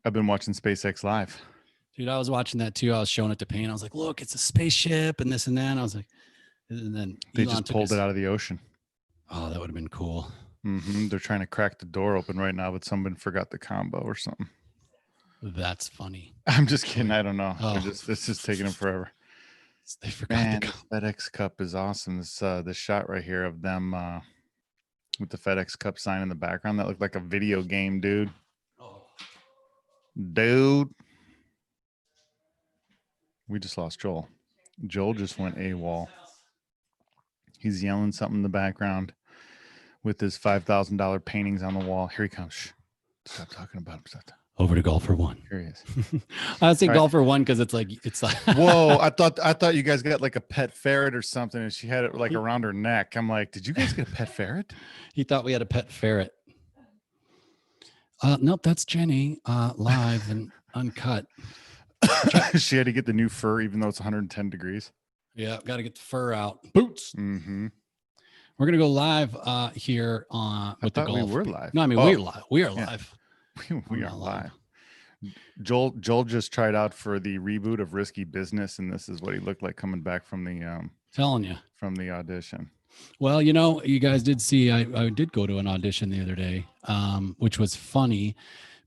I've been watching SpaceX Live. Dude, I was watching that too. I was showing it to Payne. I was like, look, it's a spaceship and this and that. And I was like, and then They Elon just pulled it out of the ocean. Oh, that would have been cool. They're trying to crack the door open right now, but someone forgot the combo or something. That's funny. I'm just kidding. I don't know. Oh. It's just taking them forever. They forgot. Man, the FedEx Cup is awesome. This shot right here of them with the FedEx Cup sign in the background, that looked like a video game, dude. Oh. Dude. We just lost Joel. Joel just went AWOL. He's yelling something in the background with his $5,000 paintings on the wall. Here he comes. Shh. Stop talking about him. Stop. Over to Golfer One. Here he is. I say Golfer One because it's like Whoa! I thought you guys got like a pet ferret or something, and she had it like around her neck. I'm like, did you guys get a pet ferret? He thought we had a pet ferret. Nope, that's Jenny live and uncut. She had to get the new fur, even though it's 110 degrees. Yeah, got to get the fur out. Boots. Mm-hmm. We're gonna go live here with the golf. We were live. No, I mean we're live. We are live. We are live. Joel just tried out for the reboot of Risky Business, and this is what he looked like coming back from the telling you from the audition. Well, you know, you guys did see I did go to an audition the other day, which was funny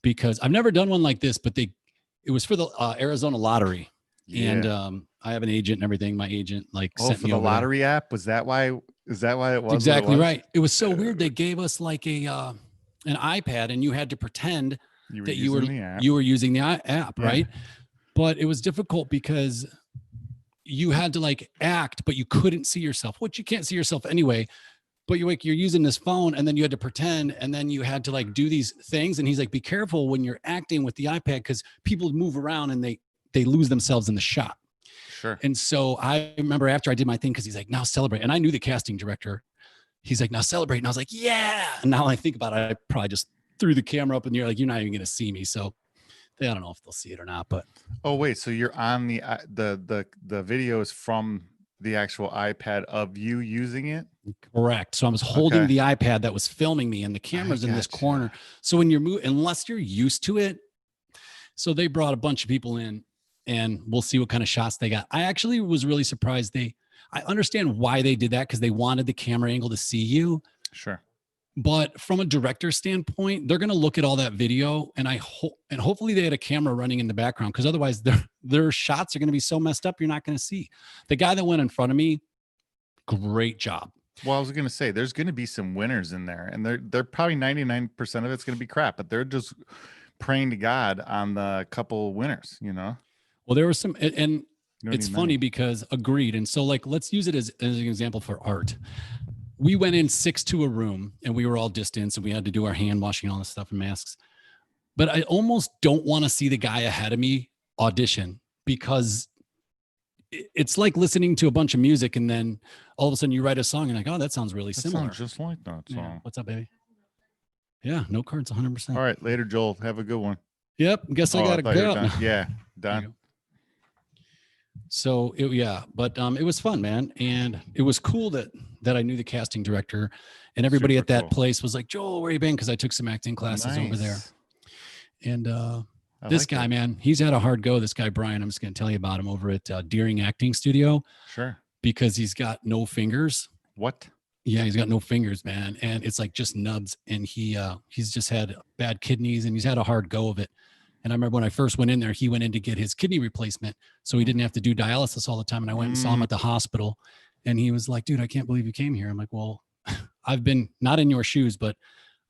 because I've never done one like this, but it was for the Arizona lottery. Yeah. And I have an agent and everything. My agent sent for me the over lottery there. app. Was that why? Is that why it was? Exactly right. It was so weird. They gave us like an iPad, and you had to pretend that you were using the app, right? But it was difficult because you had to act, but you couldn't see yourself, which you can't see yourself anyway. But you're using this phone, and then you had to pretend, and then you had to do these things. And he's like, be careful when you're acting with the iPad because people move around and they lose themselves in the shot. Sure. And so I remember after I did my thing, because he's like, now celebrate. And I knew the casting director. He's like, now celebrate. And I was like, yeah. And now I think about it, I probably just threw the camera up in the air, you're not even going to see me. So I don't know if they'll see it or not. But oh wait, so you're on the video is from the actual iPad of you using it? Correct. So I was holding the iPad that was filming me, and the camera's in this corner. So when you're unless you're used to it, so they brought a bunch of people in, and we'll see what kind of shots they got. I actually was really surprised. I understand why they did that, because they wanted the camera angle to see you. Sure. But from a director standpoint, they're going to look at all that video, and hopefully they had a camera running in the background, because otherwise their shots are going to be so messed up you're not going to see. The guy that went in front of me, great job. Well, I was going to say there's going to be some winners in there, and they're probably 99% of it's going to be crap, but they're just praying to God on the couple winners, Well, there was some, and it's funny because agreed. And so let's use it as an example for art. We went in 6 to a room, and we were all distanced, and we had to do our hand washing, all this stuff, and masks. But I almost don't want to see the guy ahead of me audition, because it's like listening to a bunch of music, and then all of a sudden you write a song and oh, that sounds really similar. Sounds just like that song. Yeah. What's up, baby? Yeah, no cards, 100%. All right, later, Joel. Have a good one. Yep. Guess I gotta go. Yeah, done. So it was fun, man. And it was cool that I knew the casting director, and everybody at that place was like, Joel, where you been? Because I took some acting classes over there. And this guy, man, he's had a hard go. This guy, Brian, I'm just going to tell you about him over at Deering Acting Studio. Sure. Because he's got no fingers. What? Yeah, he's got no fingers, man. And it's just nubs. And he's just had bad kidneys, and he's had a hard go of it. And I remember when I first went in there, he went in to get his kidney replacement, so he didn't have to do dialysis all the time. And I went and saw him at the hospital, and he was like, dude, I can't believe you came here. I'm like, well, I've been not in your shoes, but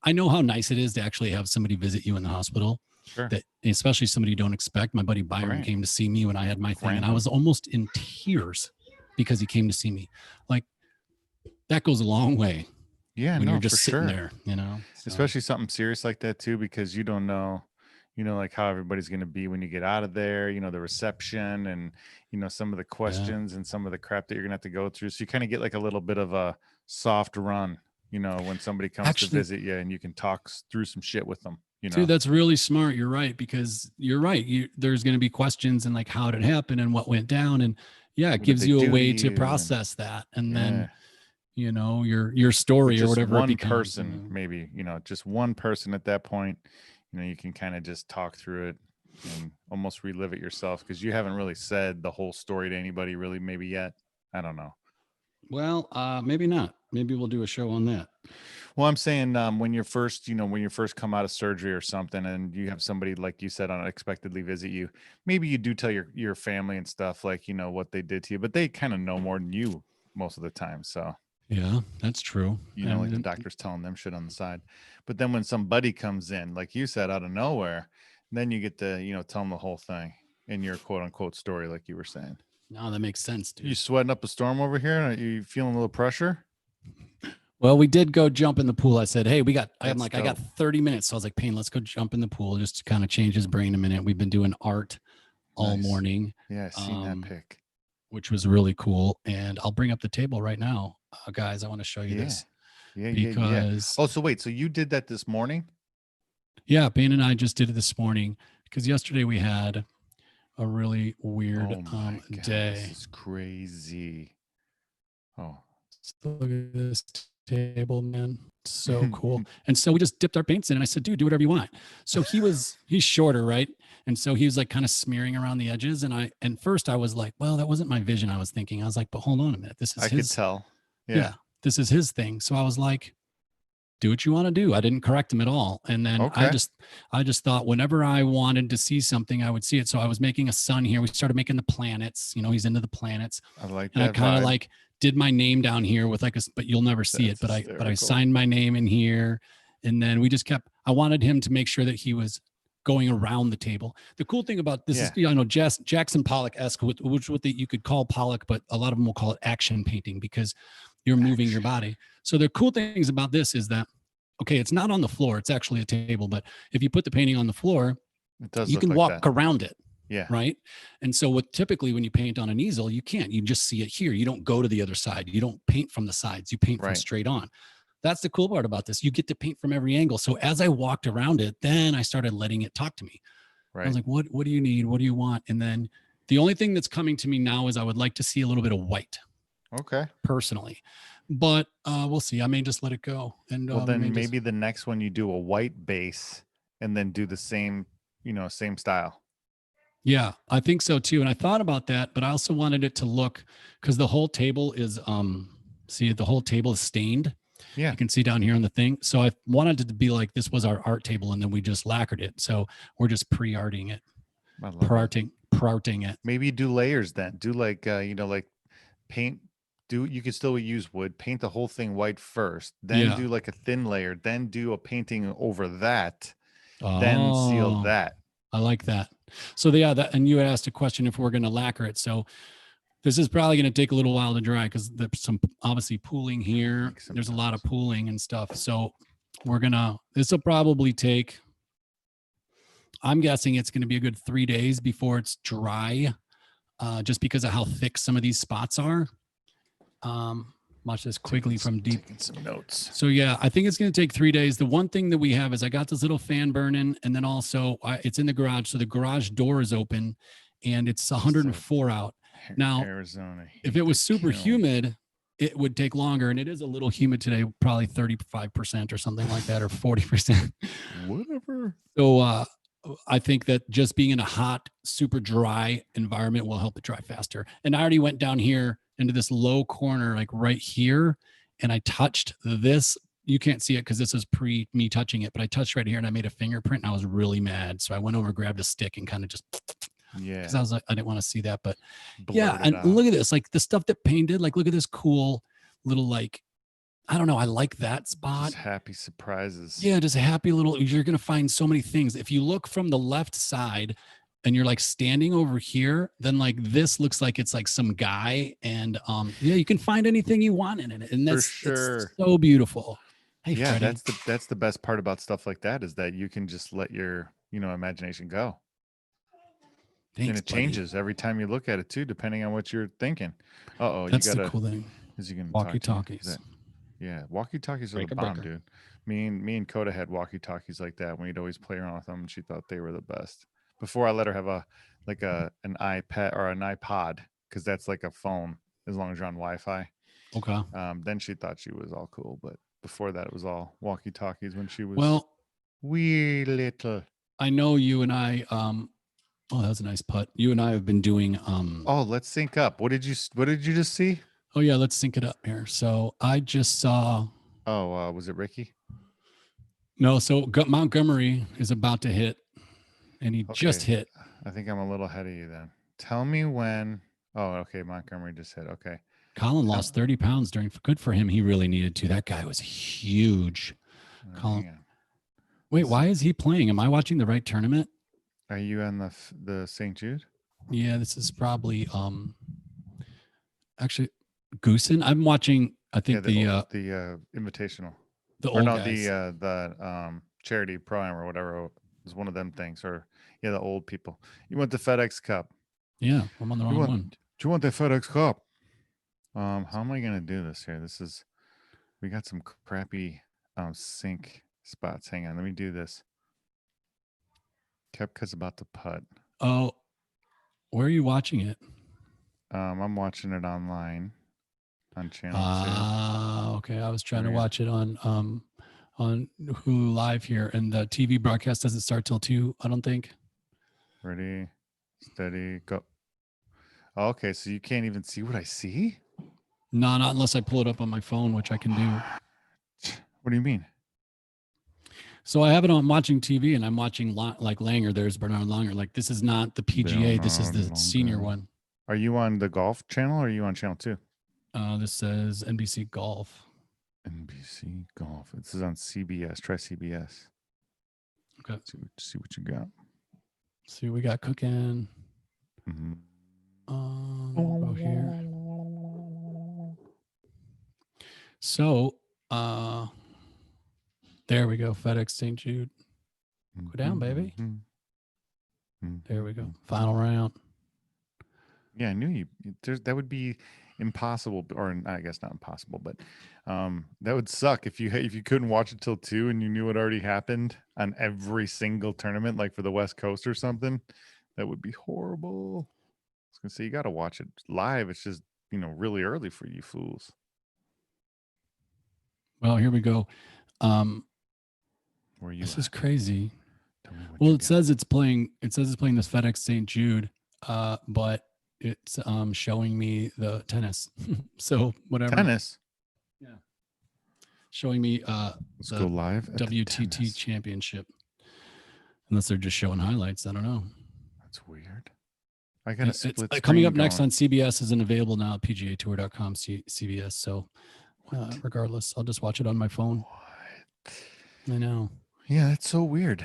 I know how nice it is to actually have somebody visit you in the hospital. Sure. That, especially somebody you don't expect. My buddy Byron came to see me when I had my thing, and I was almost in tears because he came to see me. That goes a long way. Yeah, when you're just sitting there, So. Especially something serious like that too, because you don't know, how everybody's going to be when you get out of there, the reception and, some of the questions and some of the crap that you're gonna have to go through. So you kind of get a little bit of a soft run, when somebody comes to visit you, and you can talk through some shit with them. Dude, that's really smart. You're right, because you're right. There's going to be questions and how did it happen and what went down. And it gives you a way to process that. And then, your story or whatever. One person, maybe, just one person at that point, you can kind of just talk through it and almost relive it yourself, because you haven't really said the whole story to anybody really maybe yet. I don't know. Well, maybe not. Maybe we'll do a show on that. Well, I'm saying when you're first, when you first come out of surgery or something, and you have somebody like you said unexpectedly visit you, maybe you do tell your family and stuff, like what they did to you, but they kind of know more than you most of the time. So yeah, that's true. like the doctor's telling them shit on the side. But then when somebody comes in, like you said, out of nowhere, then you get to tell them the whole thing in your quote unquote story, like you were saying. No, that makes sense, dude. You sweating up a storm over here? Are you feeling a little pressure? Well, we did go jump in the pool. I said, hey, I got 30 minutes. So I was like, Payne, let's go jump in the pool just to kind of change his brain a minute. We've been doing art all morning. Yeah, I seen that pic. Which was really cool. And I'll bring up the table right now. Guys, I want to show you this. Yeah. Oh, so wait, so you did that this morning? Yeah, Payne and I just did it this morning because yesterday we had a really weird day. This is crazy. Oh, look at this table, man. So cool. And so we just dipped our paints in, and I said, dude, do whatever you want. So he's shorter, right? And so he was like kind of smearing around the edges. And first I was like, well, that wasn't my vision. I was thinking, I was like, but hold on a minute. This is I could tell. Yeah. This is his thing. So I was like, do what you want to do. I didn't correct him at all. And then I just thought whenever I wanted to see something, I would see it. So I was making a sun here. We started making the planets, he's into the planets. I like that. And I kind of like did my name down here with but you'll never see it. But I signed my name in here. And then we just I wanted him to make sure that he was going around the table. The cool thing about this is, Jackson Pollock-esque, which you could call Pollock, but a lot of them will call it action painting because you're moving your body. So the cool things about this is that, okay, it's not on the floor. It's actually a table. But if you put the painting on the floor, you can walk around it. Yeah. Right. And so typically when you paint on an easel, you can't. You just see it here. You don't go to the other side. You don't paint from the sides. You paint from straight on. That's the cool part about this. You get to paint from every angle. So as I walked around it, then I started letting it talk to me. Right. I was like, what do you need? What do you want? And then the only thing that's coming to me now is I would like to see a little bit of white. Okay. Personally. But we'll see. I may just let it go. And then maybe the next one you do a white base and then do the same, same style. Yeah, I think so too. And I thought about that, but I also wanted it to look, because the whole table is the whole table is stained. Yeah. You can see down here on the thing. So I wanted it to be like this was our art table and then we just lacquered it. So we're just pre-arting it. Pre-arting it. Maybe you do layers then. Do like like paint. You could still use wood, paint the whole thing white first, then do like a thin layer, then do a painting over that, then seal that. I like that. So and you asked a question if we're going to lacquer it. So this is probably going to take a little while to dry because there's some obviously pooling here. There's a lot of pooling and stuff. So this will probably take, I'm guessing it's going to be a good 3 days before it's dry, just because of how thick some of these spots are. Watch this quickly from deep. Taking some notes. So yeah, I think it's going to take 3 days. The one thing that we have is I got this little fan burning, and then also it's in the garage. So the garage door is open and it's 104 out. Now, Arizona, if it was super humid, it would take longer. And it is a little humid today, probably 35% or something like that, or 40%. Whatever. So, I think that just being in a hot, super dry environment will help it dry faster. And I already went down here into this low corner, like right here, and I touched this. You can't see it because this is pre me touching it, but I touched right here and I made a fingerprint and I was really mad. So I went over, grabbed a stick and kind of just, because I was like, I didn't want to see that, but and look at this, like the stuff that Payne did, like, look at this cool little, like, I don't know. I like that spot. Just happy surprises. Yeah, just a happy little, you're going to find so many things. If you look from the left side and you're like standing over here, then like this looks like it's like some guy. And you can find anything you want in it. And that's it's so beautiful. Hey, yeah, Freddie. that's the best part about stuff like that, is that you can just let your, imagination go. Thanks, and it changes every time you look at it too, depending on what you're thinking. That's the cool thing. Is he gonna walkie-talkies? Yeah, walkie-talkies are the bomb, dude. Me and Coda had walkie-talkies like that. We'd always play around with them, and she thought they were the best. Before I let her have an iPad or an iPod, because that's like a phone as long as you're on Wi-Fi. Okay. Then she thought she was all cool, but before that, it was all walkie-talkies when she was. Well, Wee little. I know you and I. Oh, that was a nice putt. You and I have been doing. Oh, let's sync up. What did you just see? Oh yeah, let's sync it up here. So I just saw. Oh, was it Ricky? No, so Montgomery is about to hit, and he just Okay. hit. I think I'm a little ahead of you then. Tell me when. Oh, okay. Montgomery just hit. Okay. Colin lost 30 pounds during. Good for him. He really needed to. That guy was huge. Colin. Hang on. Wait, why is he playing? Am I watching the right tournament? Are you on the St. Jude? Yeah, this is probably actually Goosen. I'm watching. I think the invitational. The Or old no, guys. the charity pro-am or whatever is one of them things. Or yeah, the old people. You want the FedEx Cup? Yeah, I'm on the wrong one. Do you want the FedEx Cup? How am I gonna do this here? We got some crappy sync spots. Hang on, let me do this. Kepka's about to putt. Oh, where are you watching it? I'm watching it online on channel 2. Okay. I was trying to watch it on Hulu Live here, and the TV broadcast doesn't start till 2, I don't think. Ready, steady, go. Oh, okay, so you can't even see what I see? No, not unless I pull it up on my phone, which I can do. What do you mean? So I have it on watching TV, and I'm watching like Langer. There's Bernard Langer. Like, this is not the PGA. This is the senior one. Are you on the golf channel or are you on channel 2? This says NBC Golf. NBC Golf. This is on CBS. Try CBS. Okay. See what you got. See what we got cooking. Mm-hmm. Go here. So, there we go. FedEx St. Jude. Go down, baby. There we go. Final round. Yeah, I knew you. That would be impossible, or I guess not impossible, but that would suck if you couldn't watch it till 2 and you knew it already happened on every single tournament, like for the West Coast or something. That would be horrible. I was gonna say you got to watch it live. It's just really early for you fools. Well, here we go. Where are you? This is crazy. Well, it says it's playing this FedEx St. Jude, but it's showing me the tennis. So whatever. Tennis. Yeah. Showing me let's go live at WTT championship. Unless they're just showing highlights. I don't know. That's weird. I got a split coming up next on CBS isn't available now at PGAtour.com CBS. So regardless, I'll just watch it on my phone. What? I know. Yeah, that's so weird.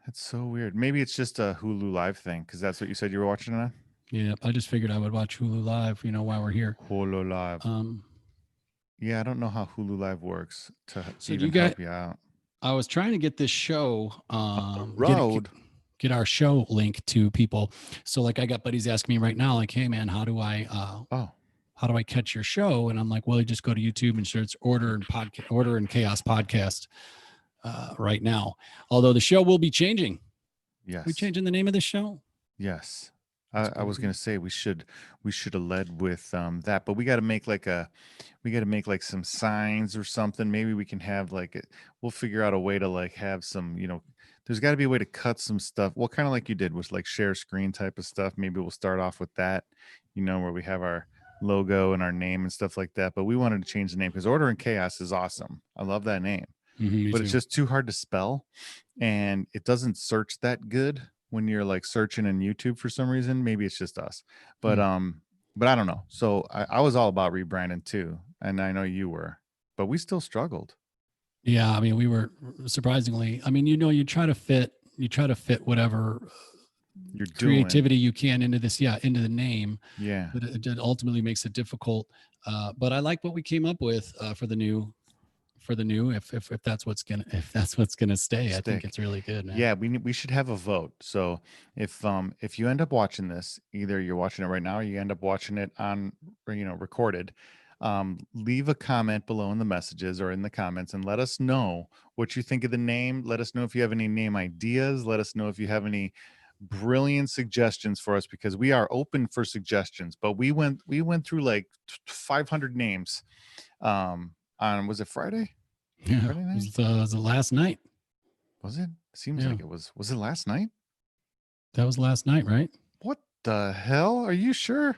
That's so weird. Maybe it's just a Hulu Live thing because that's what you said you were watching it on. Yeah, I just figured I would watch Hulu Live, while we're here. Hulu Live. Yeah, I don't know how Hulu Live works to help you out. I was trying to get this show get our show link to people. So like I got buddies asking me right now, like, hey man, how do I catch your show? And I'm like, well, you just go to YouTube and search Order and Chaos podcast right now. Although the show will be changing. Yes. We changing the name of the show? Yes. I was gonna say we should have led with that, but we got to make like some signs or something. Maybe we can have we'll figure out a way to have some, there's got to be a way to cut some stuff. Well, kind of like you did with share screen type of stuff. Maybe we'll start off with that, where we have our logo and our name and stuff like that. But we wanted to change the name because Order and Chaos is awesome. I love that name, but it's just too hard to spell, and it doesn't search that good when you're searching in YouTube for some reason. Maybe it's just us, but I don't know. So I was all about rebranding too, and I know you were, but we still struggled. Yeah, I mean, we were surprisingly. I mean, you try to fit whatever your creativity you can into the name. Yeah, but it ultimately makes it difficult. But I like what we came up with for the new. If that's what's gonna stay, I think it's really good, man. Yeah, we should have a vote. So if you end up watching this, either you're watching it right now or you end up watching it on recorded, leave a comment below in the messages or in the comments and let us know what you think of the name. Let us know if you have any name ideas. Let us know if you have any brilliant suggestions for us, because we are open for suggestions. But we went through 500 names on, was it Friday? Yeah, Friday night? it was the last night. Was it? Seems Yeah. like it was. Was it last night? That was last night, right? What the hell? Are you sure?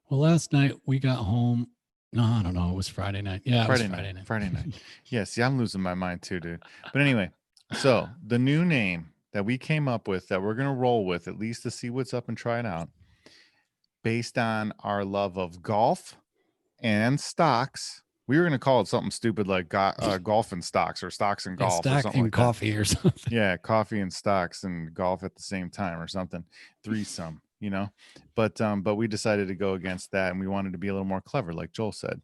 Well, last night we got home. No, I don't know. It was Friday night. Yeah, it was Friday night. Friday night. Friday night. Yeah, see, I'm losing my mind too, dude. But anyway, so the new name that we came up with that we're going to roll with, at least to see what's up and try it out, based on our love of golf and stocks. We were going to call it something stupid like golf and stocks, or stocks and Yeah, golf, or stock something and like that. coffee or something. Yeah, coffee and stocks and golf at the same time or something. Threesome, but we decided to go against that, and we wanted to be a little more clever, like Joel said.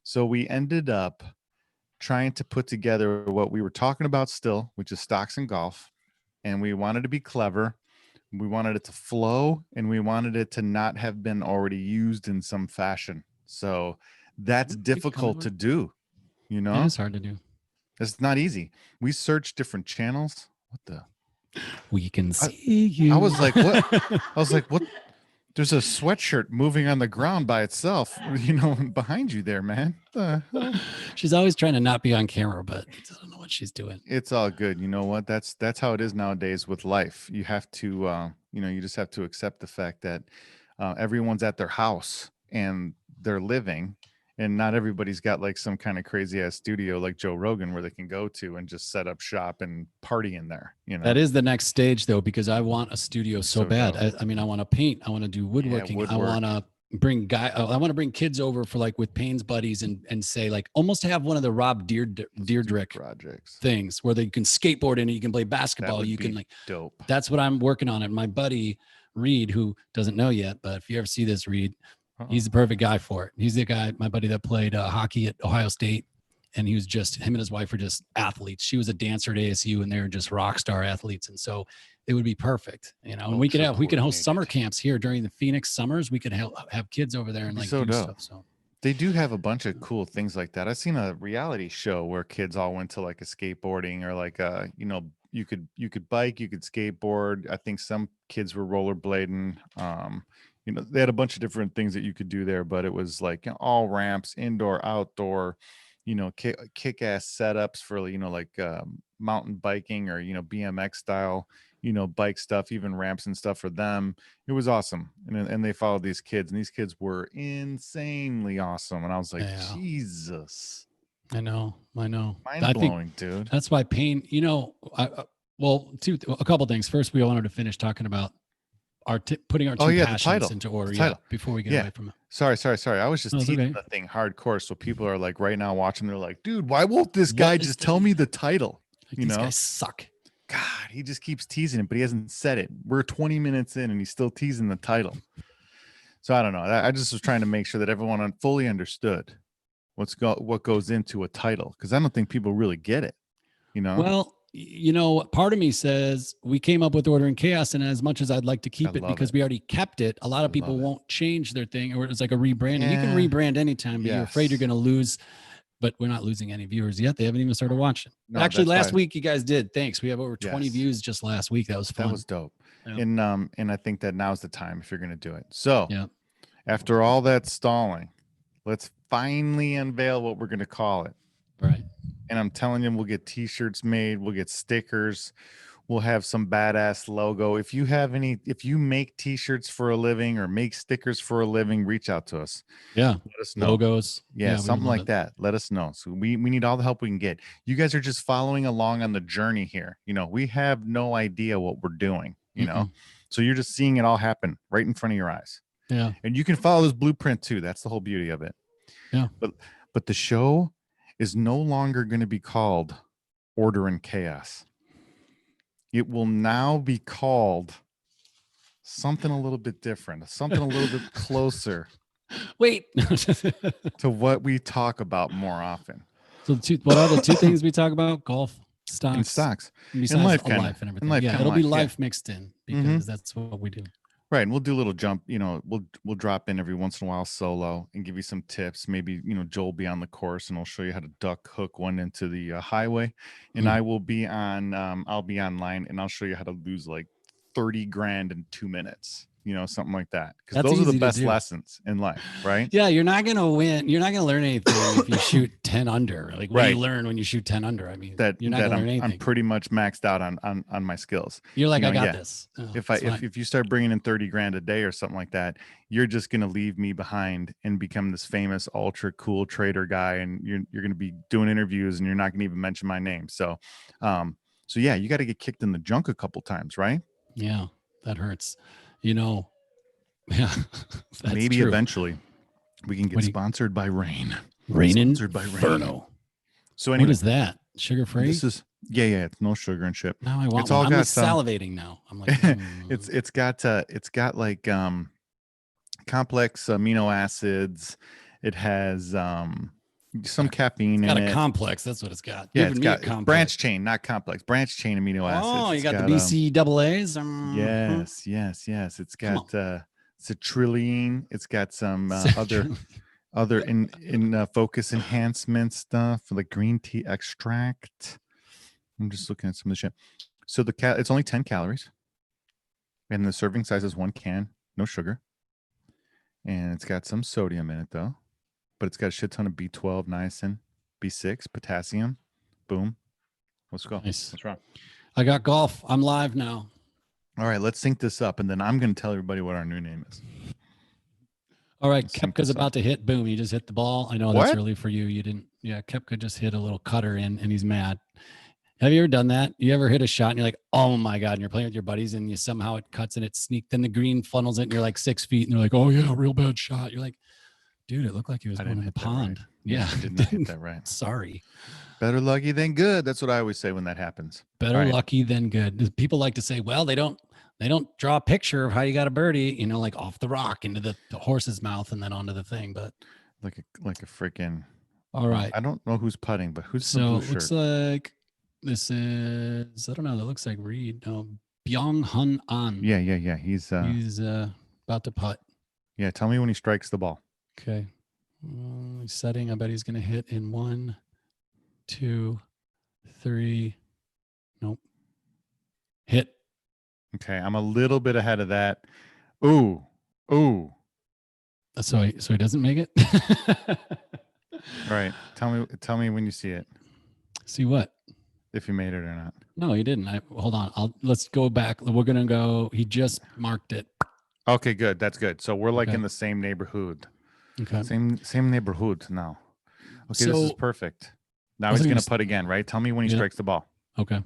So we ended up trying to put together what we were talking about still, which is stocks and golf. And we wanted to be clever. We wanted it to flow, and we wanted it to not have been already used in some fashion. So that's difficult to do, It is hard to do. It's not easy. We searched different channels. What the? We can see you. I was like, what? I was like, what? There's a sweatshirt moving on the ground by itself, behind you there, man. The hell? She's always trying to not be on camera, but I don't know what she's doing. It's all good. You know what? That's how it is nowadays with life. You have to, you just have to accept the fact that everyone's at their house and they're living, and not everybody's got like some kind of crazy ass studio like Joe Rogan where they can go to and just set up shop and party in there. That is the next stage though, because I want a studio so bad. I mean, I want to paint. I want to do woodworking. I want to bring I want to bring kids over for like with Payne's buddies and say like almost have one of the Rob Deirdrick projects things where they can skateboard in it, you can play basketball, you can like dope. That's what I'm working on. And my buddy Reed, who doesn't know yet, but if you ever see this, Reed, he's the perfect guy for it. He's the guy, my buddy that played hockey at Ohio State. And he was just, him and his wife were just athletes. She was a dancer at ASU and they're just rock star athletes. And so it would be perfect, and we could host summer camps here during the Phoenix summers. We could have kids over there and like do stuff. So they do have a bunch of cool things like that. I've seen a reality show where kids all went to like a skateboarding or like you could bike, you could skateboard. I think some kids were rollerblading. They had a bunch of different things that you could do there, but it was like all ramps, indoor, outdoor, kick-ass setups for like mountain biking or BMX style bike stuff, even ramps and stuff for them. It was awesome. And they followed these kids, and these kids were insanely awesome. And I was like, Jesus. I know. Mind-blowing, dude. That's why Payne, a couple things. First, we wanted to finish talking about putting our two passions into order before we get away from it. Sorry. I was just teaching the thing hardcore. So people are like right now watching, they're like, dude, why won't this guy just tell me the title? These guys suck. God, he just keeps teasing it, but he hasn't said it. We're 20 minutes in and he's still teasing the title. So I don't know. I just was trying to make sure that everyone fully understood what goes into a title, because I don't think people really get it. Well, part of me says we came up with Order and Chaos, and as much as I'd like to keep it because we already kept it, a lot of people won't change their thing, or it's like a rebranding. You can rebrand anytime, but you're afraid you're going to lose. But we're not losing any viewers yet. They haven't even started watching. No, actually, last week you guys did. Thanks. We have over 20 views just last week. That was fun. That was dope. Yeah. And I think that now's the time if you're going to do it. So after all that stalling, let's finally unveil what we're going to call it. Right. And I'm telling you, we'll get t-shirts made. We'll get stickers. We'll have some badass logo. If you make t-shirts for a living or make stickers for a living, reach out to us. Yeah. Let us know. Logos. Yeah, something like that. Let us know. So we need all the help we can get. You guys are just following along on the journey here. We have no idea what we're doing, so you're just seeing it all happen right in front of your eyes. Yeah. And you can follow this blueprint too. That's the whole beauty of it. Yeah. But the show is no longer going to be called Order and Chaos. It will now be called something a little bit different, something a little bit closer. Wait. to what we talk about more often. So what are the two things we talk about? Golf, stocks, and life, and everything. It'll be life mixed in because that's what we do. Right, and we'll do a little jump. We'll drop in every once in a while solo and give you some tips. Maybe Joel will be on the course and I'll show you how to duck hook one into the highway, and I will be on. I'll be online and I'll show you how to lose like 30 grand in 2 minutes, something like that. Because That's those are the easy to best do. lessons in life, right? Yeah, you're not gonna win. You're not gonna learn anything if you shoot 10 under. Like, what do you Right. learn when you shoot 10 under? I mean, That you're not that gonna I'm learn I'm anything. pretty much maxed out on my skills. You're like, I got Yeah. this. Oh, If you start bringing in 30 grand a day or something like that, you're just going to leave me behind and become this famous ultra cool trader guy, and you're going to be doing interviews and you're not going to even mention my name. So yeah, you got to get kicked in the junk a couple times, right? Yeah, that hurts. Yeah, that's maybe true. Eventually we can get sponsored by Rain. Rain Sponsored by Inferno. Rain. So anyway, what is that? Sugar free? This is it's no sugar and shit. Now I want it's one. all I'm got salivating now. I'm like, it's got like complex amino acids. It has some caffeine in it. Got a complex. That's what it's got. Yeah, it's got branch chain, not complex. Branch chain amino acids. Oh, you got the BCAAs. Yes. It's got citrulline. It's got some other in focus enhancement stuff, like green tea extract. I'm just looking at some of the shit. So it's only 10 calories, and the serving size is 1 can, no sugar, and it's got some sodium in it though, but it's got a shit ton of B12, niacin, B6, potassium. Boom. Let's go. Nice. What's wrong? I got golf. I'm live now. All right, let's sync this up, and then I'm going to tell everybody what our new name is. All right, Kepka's about to hit. Boom, you just hit the ball. I know that's really for you. You didn't. Yeah, Kepka just hit a little cutter in, and he's mad. Have you ever done that? You ever hit a shot and you're like, oh my God, and you're playing with your buddies and somehow it cuts and it sneaked, then the green funnels it and you're like 6 feet and they're like, oh yeah, real bad shot. You're like, dude, it looked like he was going in the pond. Right. Yeah, I did not hit that right. Sorry. Better lucky than good. That's what I always say when that happens. Better lucky than good. People like to say, well, they don't draw a picture of how you got a birdie, like off the rock into the horse's mouth and then onto the thing, but like a freaking. All right. I don't know who's putting, but who's so the blue it looks shirt? like this is, I don't know. That looks like Reed. No, Byung Hun An. Yeah. He's about to putt. Yeah. Tell me when he strikes the ball. Okay. He's setting. I bet he's going to hit in 1, 2, 3. Nope. Hit. Okay. I'm a little bit ahead of that. Ooh. So he doesn't make it. All right. Tell me when you see it. See what? If you made it or not. No, he didn't. Hold on. Let's go back. We're going to go. He just marked it. Okay, good. That's good. So we're like in the same neighborhood. Okay. Same neighborhood now. Okay, so, this is perfect. Now he's going to putt again, right? Tell me when he strikes the ball. Okay.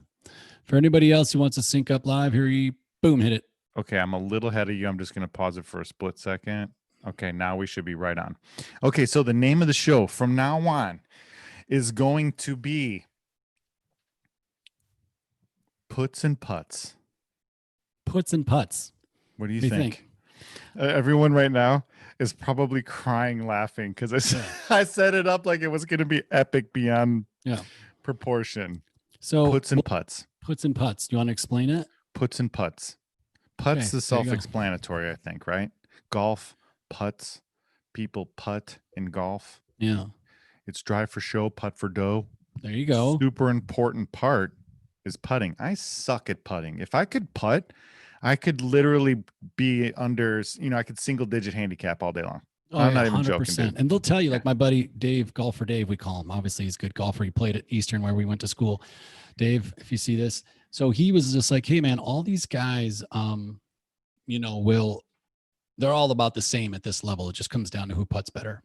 For anybody else who wants to sync up live, here he, boom, hit it. Okay, I'm a little ahead of you. I'm just going to pause it for a split second. Okay, now we should be right on. Okay, so the name of the show from now on is going to be Puts and Putts. Puts and Putts. What do you think? Everyone right now is probably crying laughing because I set it up like it was going to be epic beyond proportion. So Puts and Putts. Puts and Putts. Do you want to explain it? Puts and Putts. Putts is self-explanatory, I think, right? Golf, putts, people putt in golf. Yeah. It's drive for show, putt for dough. There you go. Super important part is putting. I suck at putting. If I could putt, I could literally be under, I could single digit handicap all day long. Oh, I'm not even joking, dude. And they'll tell you, like my buddy Dave, Golfer Dave, we call him. Obviously, he's a good golfer. He played at Eastern where we went to school. Dave, if you see this. So he was just like, hey, man, all these guys, they're all about the same at this level. It just comes down to who putts better.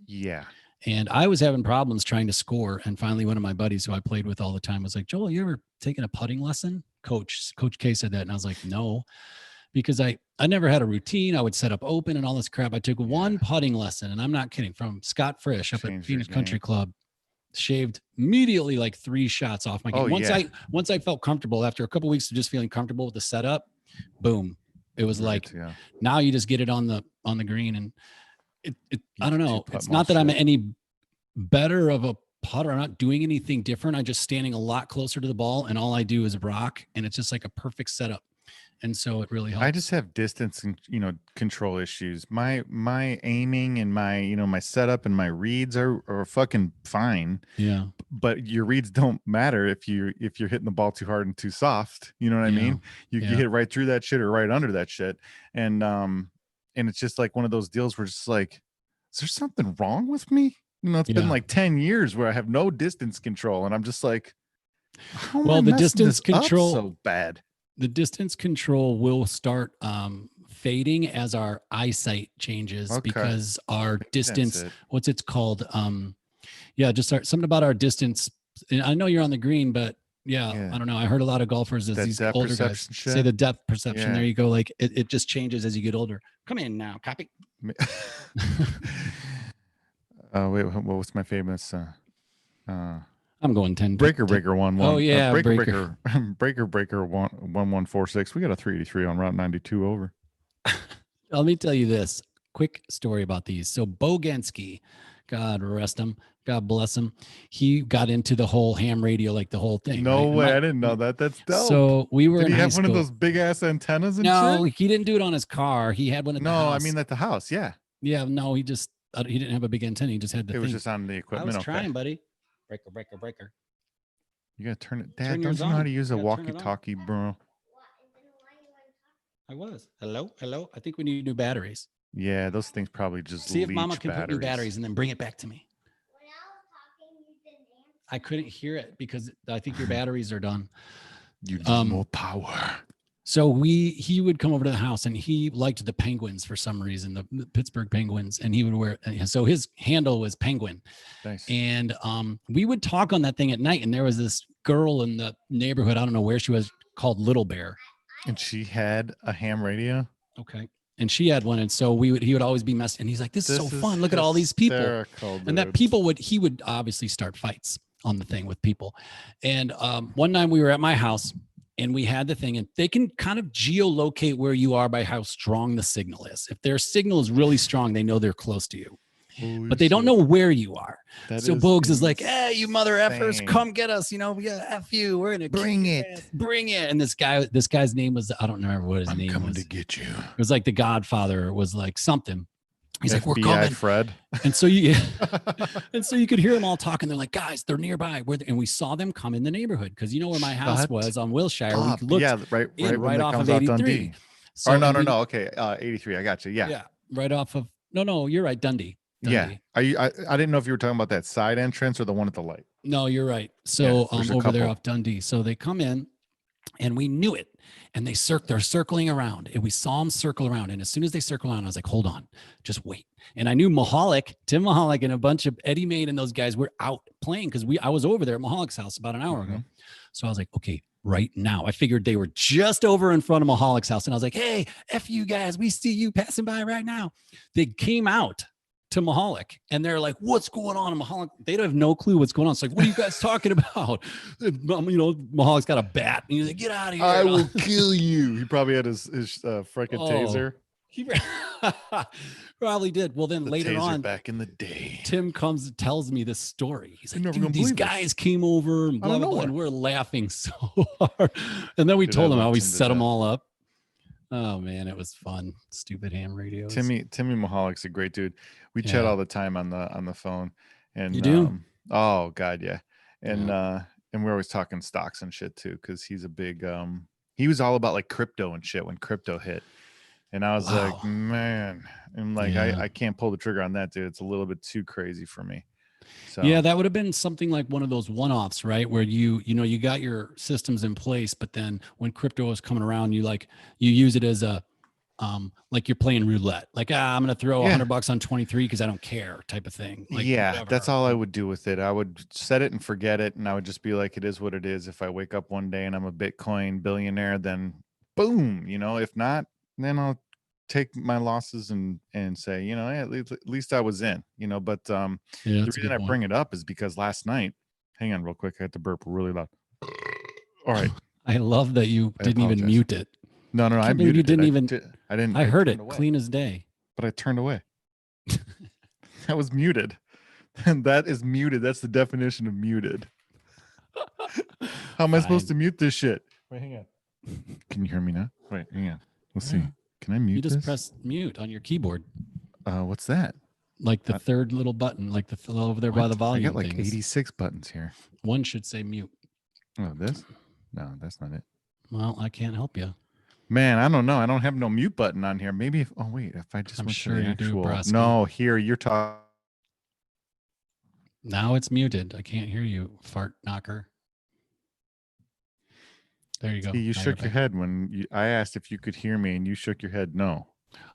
Yeah. And I was having problems trying to score. And finally, one of my buddies who I played with all the time was like, Joel, you ever taken a putting lesson? Coach K said that. And I was like, no, because I never had a routine. I would set up open and all this crap. I took one putting lesson, and I'm not kidding, from Scott Frisch up at Phoenix Country Club. Shaved immediately like 3 shots off my game. Once I felt comfortable, after a couple of weeks of just feeling comfortable with the setup, boom. It was now you just get it on the green, and I don't know. It's not that I'm any better of a putter. I'm not doing anything different. I'm just standing a lot closer to the ball, and all I do is rock, and it's just like a perfect setup. And so it really helps. I just have distance and control issues. My aiming and my setup and my reads are fucking fine. Yeah. But your reads don't matter if you're hitting the ball too hard and too soft. You know what I mean? You hit right through that shit or right under that shit. And it's just like one of those deals where it's just like, is there something wrong with me? It's been like 10 years where I have no distance control, and I'm just like, how am I the messing distance this control up so bad? The distance control will start fading as our eyesight changes because our distance, what's it's called? Something about our distance. And I know you're on the green, but I don't know. I heard a lot of golfers as these older guys say the depth perception. There you go. Like it just changes as you get older. Come in now, copy. Wait, what was my famous? I'm going 10. Breaker 1-1. Oh yeah, breaker 1146. We got a 383 on Route 92 over. Let me tell you this quick story about these. So Bogensky, God rest him, God bless him. He got into the whole ham radio, like the whole thing. No way, I didn't know that. That's dope. So we were. Did he have one of those big ass antennas? And no, shit? He didn't do it on his car. He had one at the house. No, I mean at the house. Yeah. Yeah. No, he didn't have a big antenna. He just had the. It was just on the equipment. I was trying, buddy. Breaker. You gotta turn it. Dad, don't you know how to use a walkie-talkie, bro? I was. Hello. I think we need new batteries. Yeah, those things probably just see if Mama can put new batteries and then bring it back to me. I couldn't hear it because I think your batteries are done. You need more power. So he would come over to the house, and he liked the Penguins for some reason, the Pittsburgh Penguins, and he would wear. So his handle was Penguin. Nice. And we would talk on that thing at night. And there was this girl in the neighborhood, I don't know where she was, called Little Bear. And she had a ham radio. Okay. And she had one, and so he would always be messing. And he's like, "This is so fun! Look at all these people." Dude. And that he would obviously start fights on the thing with people. And one night we were at my house. And we had the thing, and they can kind of geolocate where you are by how strong the signal is. If their signal is really strong, they know they're close to you. But they don't know where you are. So Bogues is like, "Hey, you mother effers, come get us. F you. We're gonna bring it. And this guy's name was, I don't remember what his name was. I'm coming to get you. It was like the Godfather. It was like something. He's like, "We're coming, Fred." And so you could hear them all talking. They're like, "Guys, they're nearby." And we saw them come in the neighborhood because where my house was on Wilshire. We looked right off of 83. So, no. Okay, 83. I got you. Yeah, right off of. No, you're right, Dundee. Yeah. I didn't know if you were talking about that side entrance or the one at the light. No, you're right. So over there off Dundee. So they come in, and we knew it. And they're circling around, and we saw them circle around. And as soon as they circle around, I was like, "Hold on, just wait." And I knew Tim Mahalik, and a bunch of Eddie Main and those guys were out playing because I was over there at Mahalik's house about an hour ago. So I was like, "Okay, right now." I figured they were just over in front of Mahalik's house, and I was like, "Hey, F you guys, we see you passing by right now." They came out to Mahalik, and they're like, "What's going on?" And Mahalik, they don't have no clue what's going on. It's like, "What are you guys talking about?" Mahalik's got a bat, and he's like, "Get out of here! I will kill you." He probably had his freaking taser. He probably did. Well, then later on, back in the day, Tim comes and tells me this story. He's like, "Dude, these guys came over and blah, blah, blah, and we're laughing so hard." And then we told him how we set them all up. Oh man, it was fun. Stupid ham radios. Timmy Mahalik's a great dude. We chat all the time on the phone. And you do? Oh God, yeah. And we're always talking stocks and shit too, because he's a big he was all about like crypto and shit when crypto hit. And I was like, man, I'm like, I can't pull the trigger on that, dude. It's a little bit too crazy for me. So yeah, that would have been something like one of those one-offs, right? Where you got your systems in place, but then when crypto was coming around, you use it as a like you're playing roulette. Like, I'm gonna throw $100 on 23 because I don't care, type of thing. Like, whatever. That's all I would do with it. I would set it and forget it, and I would just be like, it is what it is. If I wake up one day and I'm a Bitcoin billionaire, then boom, if not, then I'll take my losses and say, at least I was in, but the reason I bring it up is because last night, hang on real quick, I had to burp really loud. All right. I love that you didn't even mute it. No, I muted you didn't it. I didn't. I heard it away. Clean as day. But I turned away. That was muted. And that is muted. That's the definition of muted. How am I supposed to mute this shit? Wait, hang on. Can you hear me now? Wait, hang on. Let's see. Can I mute You just this? press mute on your keyboard. What's that? Like the third little button, like the over there by the volume. I got like things. 86 buttons here. One should say mute. Oh, this? No, that's not it. Well, I can't help you. Man, I don't know. I don't have no mute button on here. Maybe if I just I'm went sure to the you actual. do, No, here you're talking. Now it's muted. I can't hear you, fart knocker. There you go. See, you shook your head when I asked if you could hear me, and you shook your head no.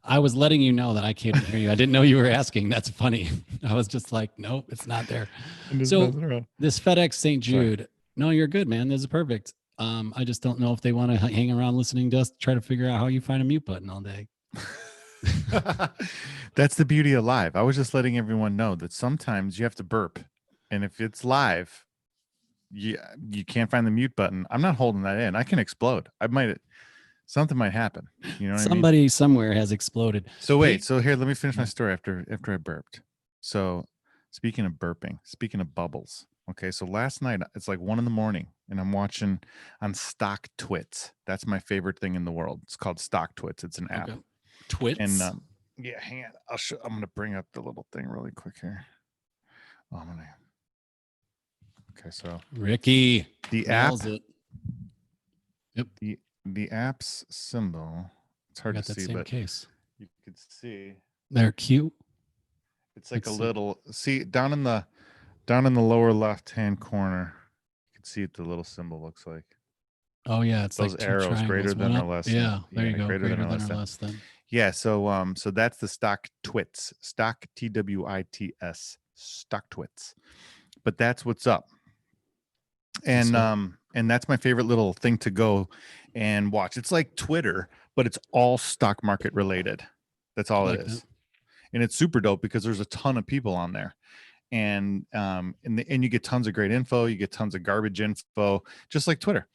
I was letting you know that I can't hear you. I didn't know you were asking. That's funny. I was just like, nope, it's not there. So this FedEx St. Jude. Sorry. No, you're good, man. This is perfect. I just don't know if they want to hang around listening to us try to figure out how you find a mute button all day. That's the beauty of live. I was just letting everyone know that sometimes you have to burp, and if it's live, you can't find the mute button. I'm not holding that in. I can explode. Something might happen. You know what Somebody I mean? somewhere has exploded. So wait, so here, let me finish my story after I burped. So speaking of burping, speaking of bubbles. Okay, so last night it's like 1 a.m. and I'm watching on Stock Twits. That's my favorite thing in the world. It's called Stock Twits. It's an app. Okay. Twits? And yeah, hang on. I'm gonna bring up the little thing really quick here. Okay, so Ricky, the app. It. Yep. The app's symbol. It's hard to see, but case. You could see. They're cute. It's like a little. See down in the lower left-hand corner. You can see what the little symbol looks like. Oh yeah, it's those like arrows, greater than or less. Yeah, there you go. Greater than or less than. Yeah, so that's the Stock Twits. Stock TWITS. Stock Twits. But that's what's up. And that's my favorite little thing to go and watch. It's like Twitter, but it's all stock market related. That's all it is. And it's super dope because there's a ton of people on there. And you get tons of great info, you get tons of garbage info, just like Twitter.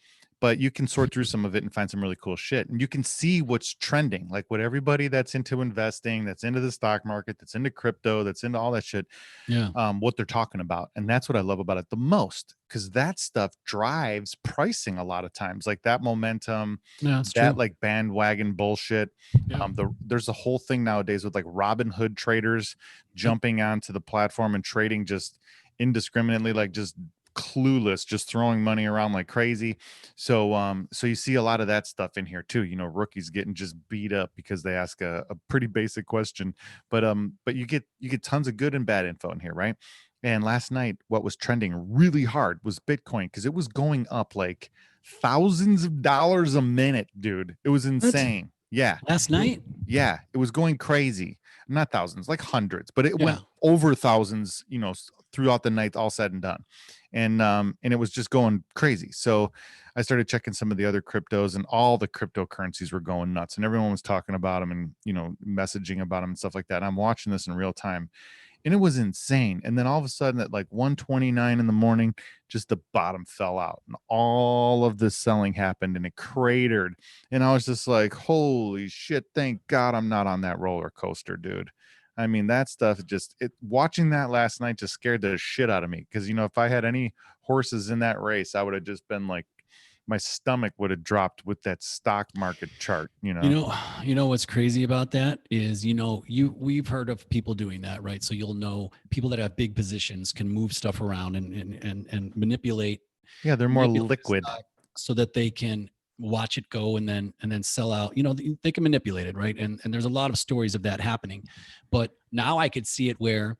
But you can sort through some of it and find some really cool shit. And you can see what's trending, like what everybody that's into investing, that's into the stock market, that's into crypto, that's into all that shit, what they're talking about. And that's what I love about it the most, because that stuff drives pricing a lot of times, like that momentum, like bandwagon bullshit. Yeah. There's a whole thing nowadays with like Robinhood traders jumping onto the platform and trading just indiscriminately, like just clueless, just throwing money around like crazy. So you see a lot of that stuff in here too. You know, rookies getting just beat up because they ask a pretty basic question, but you get tons of good and bad info in here, right? And last night what was trending really hard was Bitcoin, because it was going up like thousands of dollars a minute, dude. It was insane. What? Yeah, last night. It was going crazy. Not thousands, like hundreds, but it went over thousands, you know, throughout the night, all said and done. And it was just going crazy. So I started checking some of the other cryptos, and all the cryptocurrencies were going nuts, and everyone was talking about them and, you know, messaging about them and stuff like that. And I'm watching this in real time, and it was insane. And then all of a sudden at like 1:29 in the morning, just the bottom fell out and all of this selling happened and it cratered. And I was just like, holy shit, thank God I'm not on that roller coaster, dude. I mean, that stuff watching that last night just scared the shit out of me. Cause, you know, if I had any horses in that race, I would have just been like, my stomach would have dropped with that stock market chart, you know. You know what's crazy about that is, you know, we've heard of people doing that, right? So you'll know people that have big positions can move stuff around and manipulate. Yeah, they're more liquid so that they can watch it go and then sell out. You know, they can manipulate it, right? And there's a lot of stories of that happening. But now I could see it where,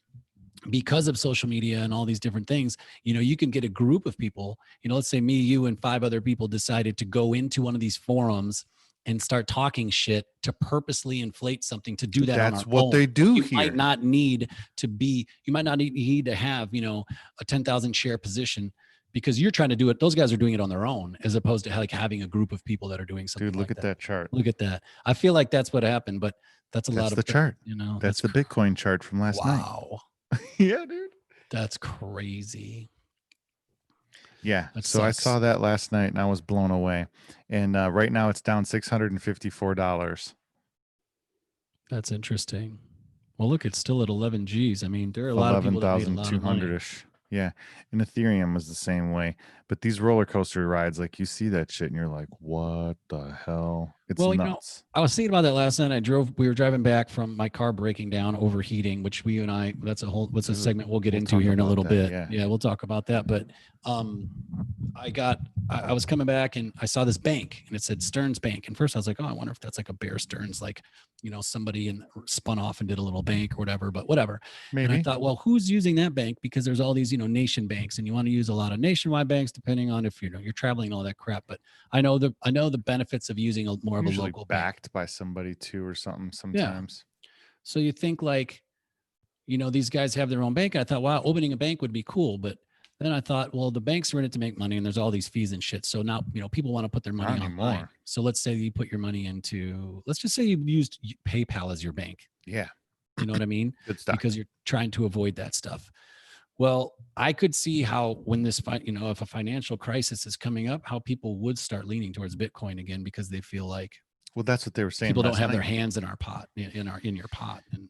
because of social media and all these different things, you know, you can get a group of people, you know, let's say me, you, and 5 other people decided to go into one of these forums and start talking shit to purposely inflate something, to do that. That's what they do here. You might not need to have, you know, a 10,000 share position, because you're trying to do it. Those guys are doing it on their own, as opposed to like having a group of people that are doing something. Dude, look at that chart. Look at that. I feel like that's what happened, but that's the chart. You know, that's the Bitcoin chart from last night. Wow. Yeah, dude. That's crazy. Yeah. So I saw that last night and I was blown away. And right now it's down $654. That's interesting. Well, look, it's still at 11 G's. I mean, there are a lot of people that made a lot of money. 11,200-ish. Yeah. And Ethereum was the same way. But these roller coaster rides, like you see that shit and you're like, what the hell? It's Well, nuts. I was thinking about that last night. We were driving back from my car breaking down, overheating, which that's a segment we'll get into here in a little bit. Yeah, we'll talk about that. But I was coming back and I saw this bank and it said Stearns Bank. And first I was like, oh, I wonder if that's like a Bear Stearns, like, somebody spun off and did a little bank or whatever, but whatever. Maybe. And I thought, well, who's using that bank? Because there's all these, nation banks, and you want to use a lot of nationwide banks, depending on if you're traveling and all that crap. But I know the benefits of using more of a local backed bank. by somebody too, or something sometimes. Yeah. So you think like, these guys have their own bank. And I thought, wow, opening a bank would be cool. But then I thought, well, the banks are in it to make money and there's all these fees and shit. So now, people want to put their money online. So let's say you put your money let's just say you used PayPal as your bank. Yeah. You know what I mean? Good stuff. Because you're trying to avoid that stuff. Well, I could see how when this, if a financial crisis is coming up, how people would start leaning towards Bitcoin again, because they feel like, well, that's what they were saying. People don't have their hands in our pot, in your pot. And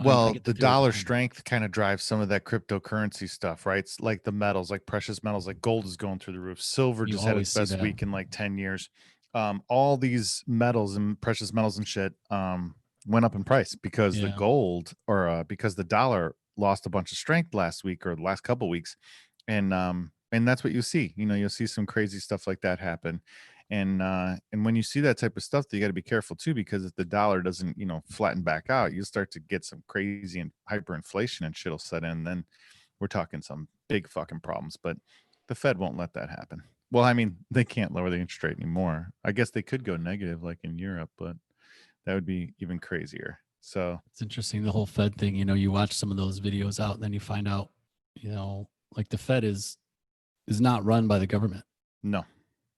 well, the dollar strength kind of drives some of that cryptocurrency stuff, right? It's like the metals, like precious metals, like gold is going through the roof. Silver just had its best week in like 10 years. All these metals and precious metals and shit went up in price because the gold because the dollar lost a bunch of strength last week or the last couple of weeks. And that's what you see. You'll see some crazy stuff like that happen. And when you see that type of stuff, you got to be careful too, because if the dollar doesn't, flatten back out, you start to get some crazy and hyperinflation and shit'll set in. Then we're talking some big fucking problems. But the Fed won't let that happen. Well, I mean, they can't lower the interest rate anymore. I guess they could go negative like in Europe, but that would be even crazier. So it's interesting, the whole Fed thing. You watch some of those videos out and then you find out, like the Fed is not run by the government. No.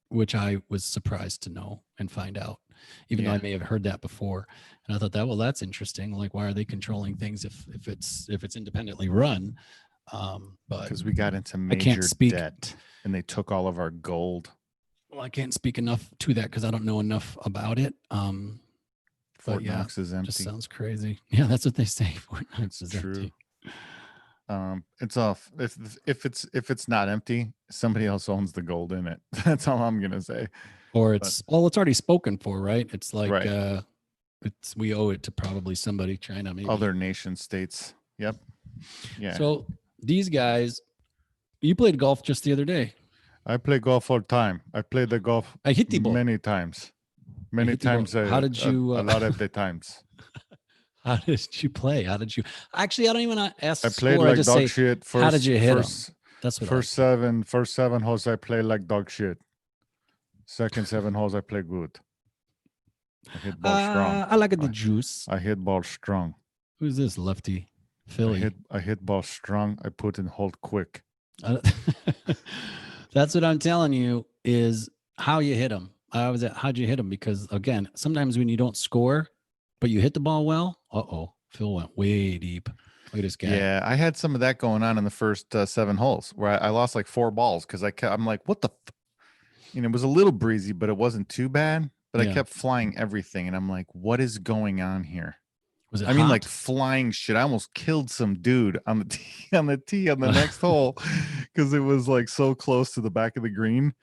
Which I was surprised to know and find out, even though I may have heard that before. And I thought that's interesting. Like, why are they controlling things if it's independently run? But because we got into major debt and they took all of our gold. Well, I can't speak enough to that because I don't know enough about it. Fort Knox is empty. Just sounds crazy. Yeah, that's what they say. Fort Knox is empty. It's off. If it's not empty, somebody else owns the gold in it. That's all I'm gonna say. Or it's already spoken for, right? It's like we owe it to probably somebody, China, maybe other nation states. Yep. Yeah. So these guys, you played golf just the other day. I play golf all the time. I played the golf. I hit the ball many times. Many times. How did you? A lot of the times. How did you play? How did you? Actually, I don't even want to ask. I played like dog shit. First, how did you hit them? That's what. First seven holes I play like dog shit. Second 7 holes I play good. I hit ball strong. I like the juice. I hit ball strong. Who's this lefty? Philly. I hit ball strong. I put in hold quick. That's what I'm telling you is how you hit them. How'd you hit them? Because again, sometimes when you don't score, but you hit the ball well, Phil went way deep. Look at this guy. Yeah, I had some of that going on in the first 7 holes where I lost like 4 balls because I'm like, what the? It was a little breezy, but it wasn't too bad. But I kept flying everything, and I'm like, what is going on here? Was it? I mean, like flying shit. I almost killed some dude on the tee on the next hole because it was like so close to the back of the green.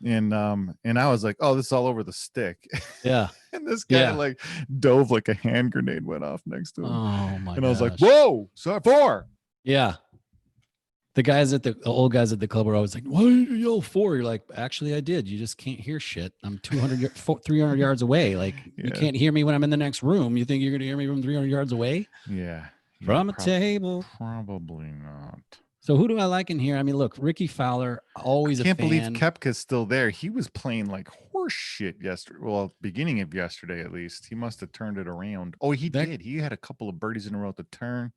And I was like, oh, this is all over the stick. Yeah. And this guy like dove like a hand grenade went off next to him. Oh my! And I was like, whoa, so 4. Yeah. The old guys at the club were always like, why did you yell 4? You're like, actually, I did. You just can't hear shit. I'm 300 yards away. Like, you can't hear me when I'm in the next room. You think you're going to hear me from 300 yards away? Yeah. From a table? Probably not. So who do I like in here? I mean, look, Ricky Fowler, always a fan. I can't believe Koepka's still there. He was playing like horse shit yesterday. Well, beginning of yesterday, at least. He must have turned it around. Oh, he did. He had a couple of birdies in a row at the turn.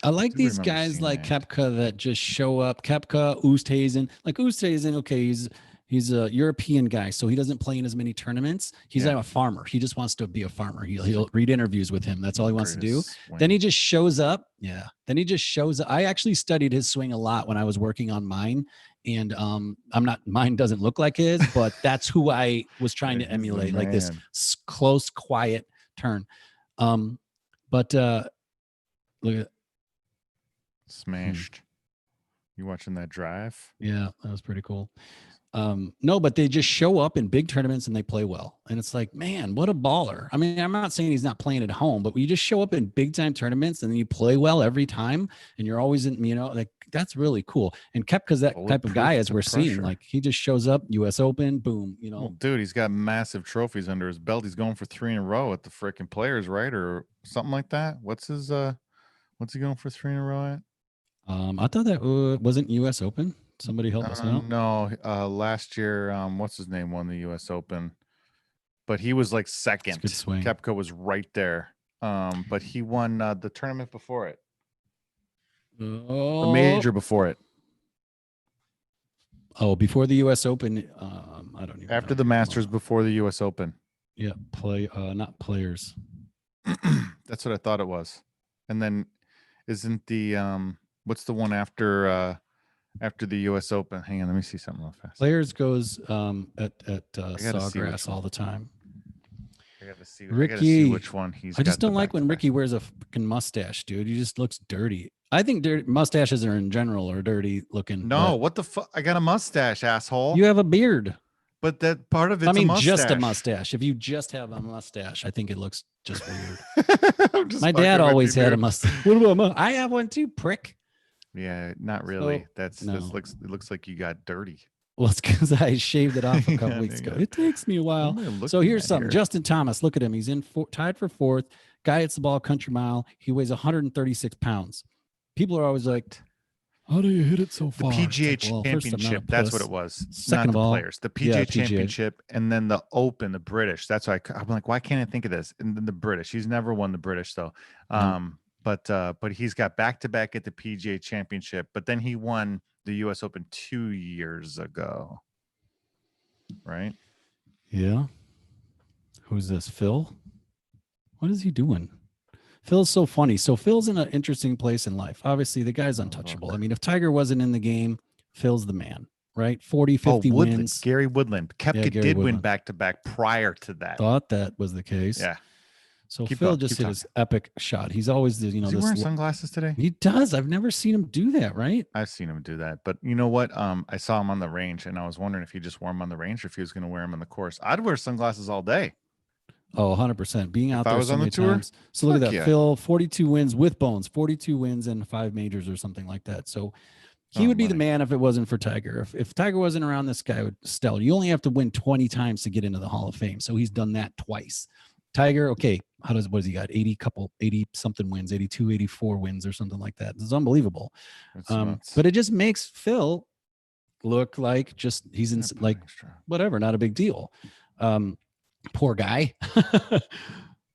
I like these guys like Koepka that just show up. Koepka, Oosthuizen. Like Oosthuizen, okay, he's a European guy, so he doesn't play in as many tournaments. He's not a farmer. He just wants to be a farmer. He'll read interviews with him. That's all he wants to do. Then he just shows up. Yeah. Then he just shows up. I actually studied his swing a lot when I was working on mine. And mine doesn't look like his, but that's who I was trying to emulate, like this close, quiet turn. But look at smashed. You watching that drive? Yeah, that was pretty cool. No, but they just show up in big tournaments and they play well. And it's like, man, what a baller. I mean, I'm not saying he's not playing at home, but you just show up in big time tournaments and then you play well every time and you're always in, like that's really cool. And Koepka's that type of guy, as we're seeing, like he just shows up, US Open, boom, Well, dude, he's got massive trophies under his belt. He's going for 3 in a row at the freaking Players, right? Or something like that. What's he going for 3 in a row at? I thought that wasn't US Open. Somebody help us out. No, last year, what's his name won the U.S. Open, but he was like second. Good swing. Koepka was right there, but he won the tournament before it, the major before it. Oh, before the U.S. Open, I don't even. After the Masters, before the U.S. Open. Yeah, not Players. That's what I thought it was, and then isn't the what's the one after? After the U.S. Open, hang on, let me see something real fast. Players goes at Sawgrass all the time. I gotta see. Ricky, I gotta see which one he's. I just don't like when Ricky wears a fucking mustache, dude. He just looks dirty. I think mustaches are in general are dirty looking. No, what the fuck? I got a mustache, asshole. You have a beard. But that part of it's I mean, just a mustache. If you just have a mustache, I think it looks just weird. My dad always had a mustache. What about I have one too, prick. Yeah, not really. It looks like you got dirty. Well, it's because I shaved it off a couple weeks ago. It takes me a while. So here's something. Justin Thomas, look at him. He's tied for 4th. Guy hits the ball country mile. He weighs 136 pounds. People are always like, how do you hit it so far? The PGA Championship. That's what it was. Second not of all, the Players. The PGA Championship and then the Open, the British. That's why I'm like, why can't I think of this? And then the British. He's never won the British though. But he's got back-to-back at the PGA Championship. But then he won the U.S. Open 2 years ago, right? Yeah. Who's this? Phil? What is he doing? Phil's so funny. So Phil's in an interesting place in life. Obviously, the guy's untouchable. I mean, if Tiger wasn't in the game, Phil's the man, right? 40, 50 wins. Gary Woodland. Koepka did win back-to-back prior to that. Thought that was the case. Yeah. So Phil just hit his epic shot. He's always, Is he wearing sunglasses today? He does. I've never seen him do that, right? I've seen him do that. But you know what? I saw him on the range, and I was wondering if he just wore them on the range or if he was going to wear them on the course. I'd wear sunglasses all day. Oh, 100%. Being out there so many times. So look at that. Yeah. Phil, 42 wins with Bones, 42 wins and 5 majors or something like that. So he would be the man if it wasn't for Tiger. If Tiger wasn't around, this guy would stellar. You only have to win 20 times to get into the Hall of Fame. So he's done that twice. Tiger, okay, what has he got? 80 something wins, 82, 84 wins or something like that. It's unbelievable. But it just makes Phil look like he's in like whatever, not a big deal. Poor guy.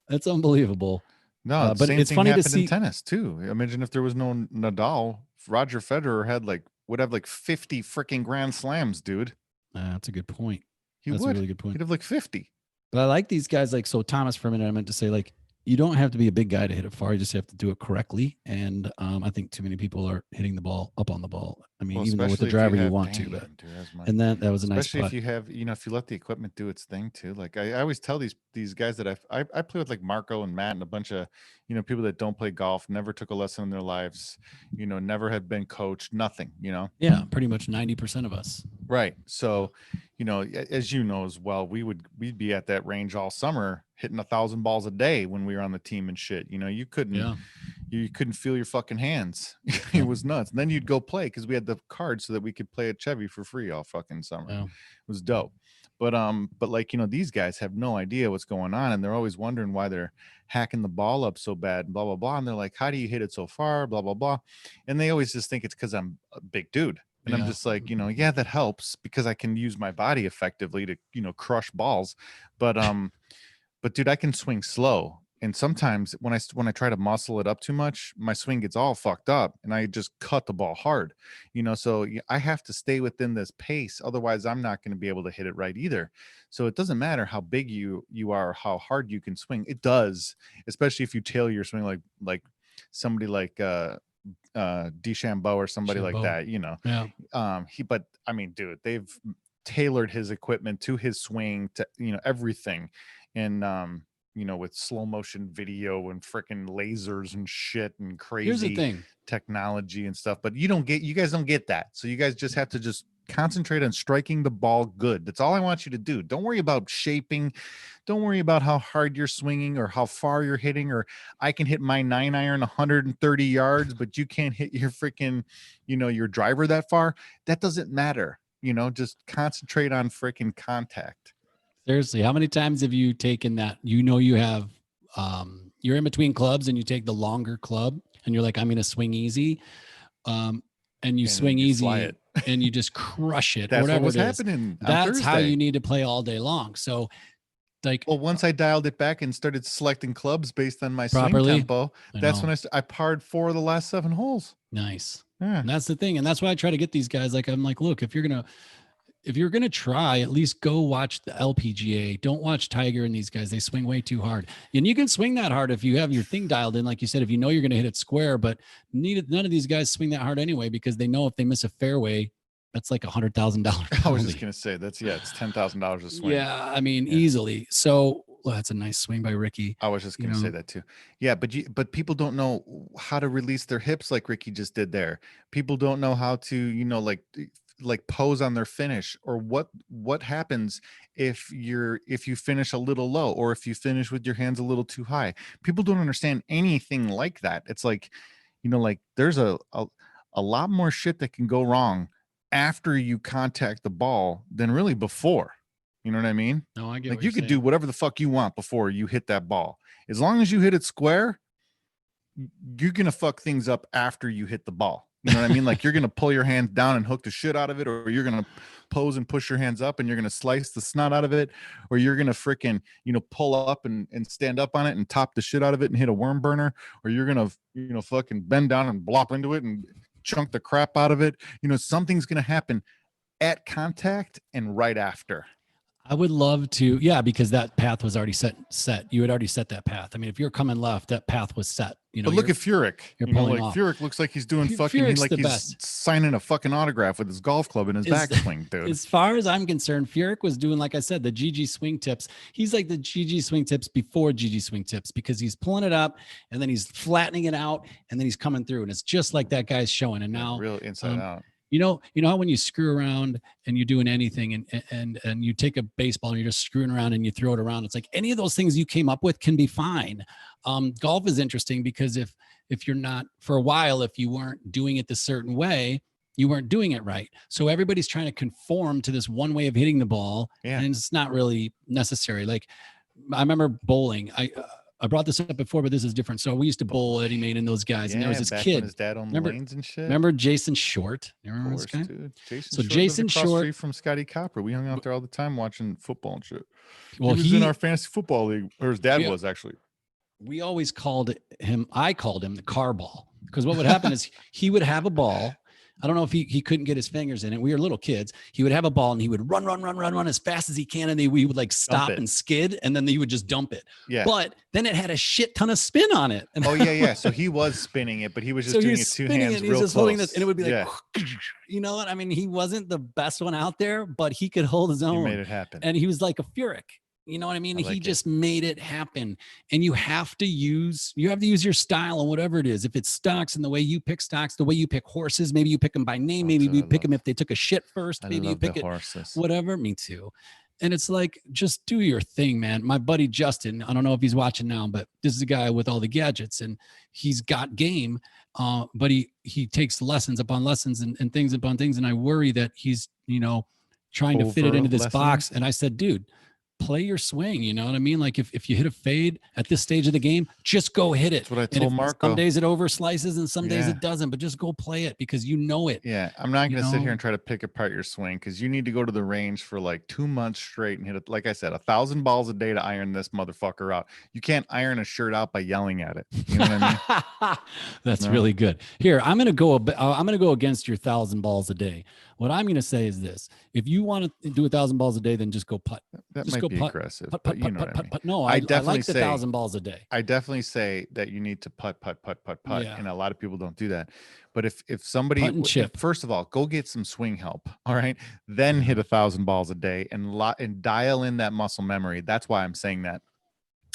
That's unbelievable. No, but it's funny to see in tennis too. Imagine if there was no Nadal, Roger Federer would have like 50 freaking Grand Slams, dude. That's a good point. That's a really good point. He'd have like 50. But I like these guys like, so Thomas, for a minute, I meant to say, like, you don't have to be a big guy to hit it far. You just have to do it correctly. And I think too many people are hitting the ball up on the ball. I mean, even though with the driver you want to, but and then that was a nice especially if you have, if you let the equipment do its thing too. Like I always tell these guys that I play with, like Marco and Matt and a bunch of people that don't play golf, never took a lesson in their lives, never had been coached, nothing, Yeah, pretty much 90% of us. Right. So, as you know as well, we'd be at that range all summer hitting 1,000 balls a day when we were on the team and shit. You couldn't feel your fucking hands. It was nuts. And then you'd go play because we had the card so that we could play at Chevy for free all fucking summer. Yeah. It was dope. But like, these guys have no idea what's going on, and they're always wondering why they're hacking the ball up so bad and blah, blah, blah. And they're like, how do you hit it so far? Blah, blah, blah. And they always just think it's because I'm a big dude. And I'm just like, yeah, that helps because I can use my body effectively to, crush balls. But dude, I can swing slow. And sometimes when I try to muscle it up too much, my swing gets all fucked up and I just cut the ball hard, so I have to stay within this pace. Otherwise I'm not going to be able to hit it right either. So it doesn't matter how big you are, how hard you can swing. It does, especially if you tailor your swing like somebody like DeChambeau or somebody like that, Yeah. But I mean, dude, they've tailored his equipment to his swing, to everything. And with slow motion video and freaking lasers and shit and Here's the crazy thing. technology and stuff. But you guys don't get that. So you guys just have to just concentrate on striking the ball good. That's all I want you to do. Don't worry about shaping. Don't worry about how hard you're swinging or how far you're hitting, or I can hit my 9-iron 130 yards, but you can't hit your freaking, your driver that far. That doesn't matter. Just concentrate on freaking contact. Seriously, how many times have you taken that? You have, you're in between clubs and you take the longer club and you're like, I'm going to swing easy. And you swing easy and you just crush it. That's whatever what was happening. That's how you need to play all day long. So, once I dialed it back and started selecting clubs based on my swing tempo, that's when I parred 4 of the last 7 holes. Nice. Yeah. And that's the thing. And that's why I try to get these guys. I'm like, look, if you're going to try, at least go watch the LPGA. Don't watch Tiger and these guys. They swing way too hard. And you can swing that hard if you have your thing dialed in. Like you said, if you know you're going to hit it square, but none of these guys swing that hard anyway, because they know if they miss a fairway, that's like $100,000. I was just going to say it's $10,000 a swing. Yeah. I mean, easily. So that's a nice swing by Ricky. I was just going to say that too. Yeah. But people don't know how to release their hips like Ricky just did there. People don't know how to, like pose on their finish, or what happens if you finish a little low, or if you finish with your hands a little too high. People don't understand anything like that. It's like, like there's a lot more shit that can go wrong after you contact the ball than really before. You know what I mean? No, I get like you could do whatever the fuck you want before you hit that ball. As long as you hit it square, you're going to fuck things up after you hit the ball. You know what I mean? Like you're going to pull your hands down and hook the shit out of it, or you're going to pose and push your hands up and you're going to slice the snot out of it, or you're going to freaking, pull up and stand up on it and top the shit out of it and hit a worm burner, or you're going to, fucking bend down and blop into it and chunk the crap out of it. Something's going to happen at contact and right after. I would love to, because that path was already set. You had already set that path. I mean, if you're coming left, that path was set. But look at Furyk. You're pulling off. Furyk looks like he's doing he's signing a fucking autograph with his golf club in his backswing, dude. As far as I'm concerned, Furyk was doing, like I said, the GG swing tips. He's like the GG swing tips before GG swing tips, because he's pulling it up and then he's flattening it out and then he's coming through, and it's just like that guy's showing. And now, real inside out. You know how when you screw around and you're doing anything and you take a baseball and you're just screwing around and you throw it around, it's like any of those things you came up with can be fine. Golf is interesting because if you're not, for a while, if you weren't doing it the certain way, you weren't doing it right. So everybody's trying to conform to this one way of hitting the ball, and it's not really necessary. Like I remember bowling. I brought this up before, but this is different. So we used to bowl Eddie Main and those guys, and there was this kid. His dad owned the lanes and shit. Remember Jason Short? You remember this guy? Dude. Jason Short from Scotty Copper. We hung out there all the time watching football and shit. Well, he was in our fantasy football league, or his dad was actually. We always called him. I called him the car ball, because what would happen is he would have a ball. I don't know if he couldn't get his fingers in it. We were little kids. He would have a ball and he would run as fast as he can. And we would like stop and skid, and then he would just dump it. Yeah. But then it had a shit ton of spin on it. Yeah. So he was spinning it, but he was just doing it two hands real close. Holding this, and it would be like, you know what? I mean, he wasn't the best one out there, but he could hold his own. He made it happen. And he was like a Furyk. You know what I mean? He just made it happen. And you have to use your style on whatever it is. If it's stocks and the way you pick stocks, the way you pick horses, maybe you pick them by name, maybe you pick them if they took a shit first, maybe you pick it, whatever. Me too. And it's like, just do your thing, man. My buddy Justin, I don't know if he's watching now, but this is a guy with all the gadgets and he's got game. But he takes lessons upon lessons and things upon things. And I worry that he's, trying to fit it into this box. And I said, dude, play your swing. You know what I mean? Like if you hit a fade at this stage of the game, just go hit it. That's what I told Marco. Some days it over slices and some days it doesn't, but just go play it because you know it. Yeah. I'm not going to sit here and try to pick apart your swing, because you need to go to the range for like 2 months straight and hit it. Like I said, 1,000 balls a day to iron this motherfucker out. You can't iron a shirt out by yelling at it. You know what I mean? That's really good. Here, I'm going to go against your 1,000 balls a day. What I'm going to say is this: if you want to do 1,000 balls a day, then just go putt. That just might go be putt, aggressive, putt, but putt, you know putt, what putt, I mean. putt. No, I like the 1,000 balls a day. I definitely say that you need to putt, and a lot of people don't do that. But if somebody, first of all, go get some swing help, all right, then hit 1,000 balls a day and dial in that muscle memory. That's why I'm saying that.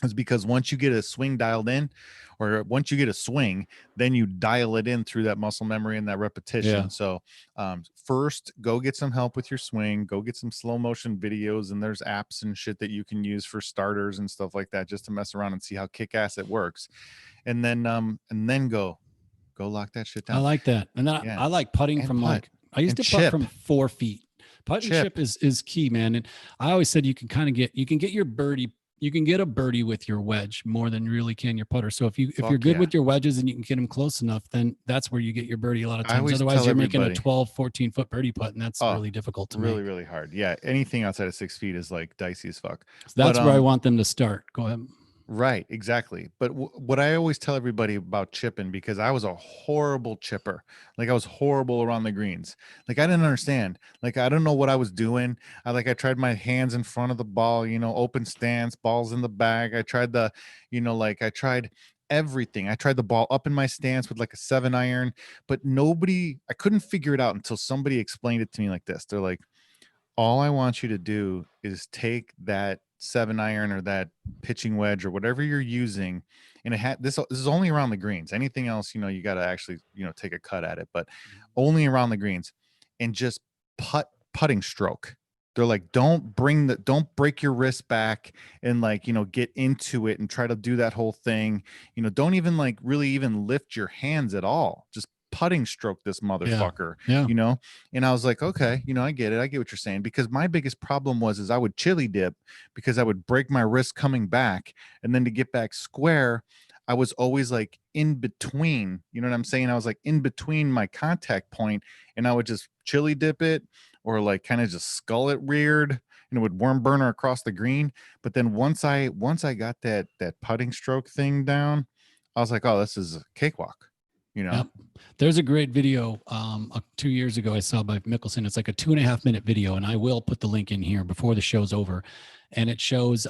is because once you get a swing dialed in, or once you get a swing, then you dial it in through that muscle memory and that repetition. Yeah. So first, go get some help with your swing, go get some slow motion videos, and there's apps and shit that you can use for starters and stuff like that, just to mess around and see how kick-ass it works. And then go lock that shit I down. like that. And then Yeah. I like putting And from putt. like, I used And to putt chip. from 4 feet. Putt and chip is key, man. And I always said you can kind of get your birdie. You can get a birdie with your wedge more than you really can your putter. So if you're good with your wedges and you can get them close enough, then that's where you get your birdie a lot of times. Otherwise, you're making a 12, 14 foot birdie putt, and that's really difficult to make. Really hard. Yeah, anything outside of 6 feet is like dicey as fuck. So that's where I want them to start. Go ahead. Right, exactly. But what I always tell everybody about chipping, because I was a horrible chipper. Like I was horrible around the greens. Like I didn't understand. Like I don't know what I was doing. I tried my hands in front of the ball, open stance, balls in the bag. I tried I tried everything. I tried the ball up in my stance with like a 7-iron, but I couldn't figure it out until somebody explained it to me like this. They're like, all I want you to do is take that 7-iron or that pitching wedge or whatever you're using, and this is only around the greens. Anything else, you got to actually, take a cut at it, but only around the greens, and just putting stroke. They're like, don't break your wrist back and get into it and try to do that whole thing. Don't even really even lift your hands at all. Just putting stroke this motherfucker. Yeah. And I was like, okay, I get it. I get what you're saying, because my biggest problem was I would chili dip because I would break my wrist coming back, and then to get back square, I was always like in between, you know what I'm saying? I was like in between my contact point, and I would just chili dip it, or like kind of just skull it weird, and it would worm burner across the green. But then once I got that putting stroke thing down, I was like, oh, this is a cakewalk. Yep. There's a great video 2 years ago I saw by Mickelson. It's like a 2.5 minute video, and I will put the link in here before the show's over. And it shows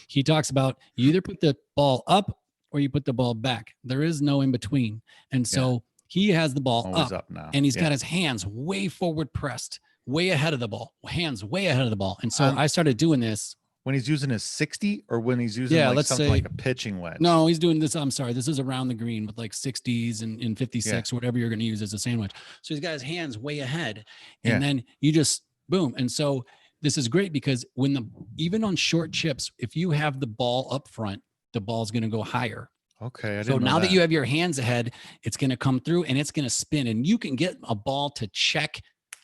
he talks about you either put the ball up or you put the ball back. There is no in between. And so he has the ball up now, and he's got his hands way forward pressed, way ahead of the ball, hands way ahead of the ball. And so I started doing this. When he's using his 60, or when he's using let's something say, like a pitching wedge? No, he's doing this. I'm sorry. This is around the green with like 60s and in 56, whatever you're going to use as a sandwich. So he's got his hands way ahead, and then you just boom. And so this is great because even on short chips, if you have the ball up front, the ball's going to go higher. Okay. So now that you have your hands ahead, it's going to come through and it's going to spin, and you can get a ball to check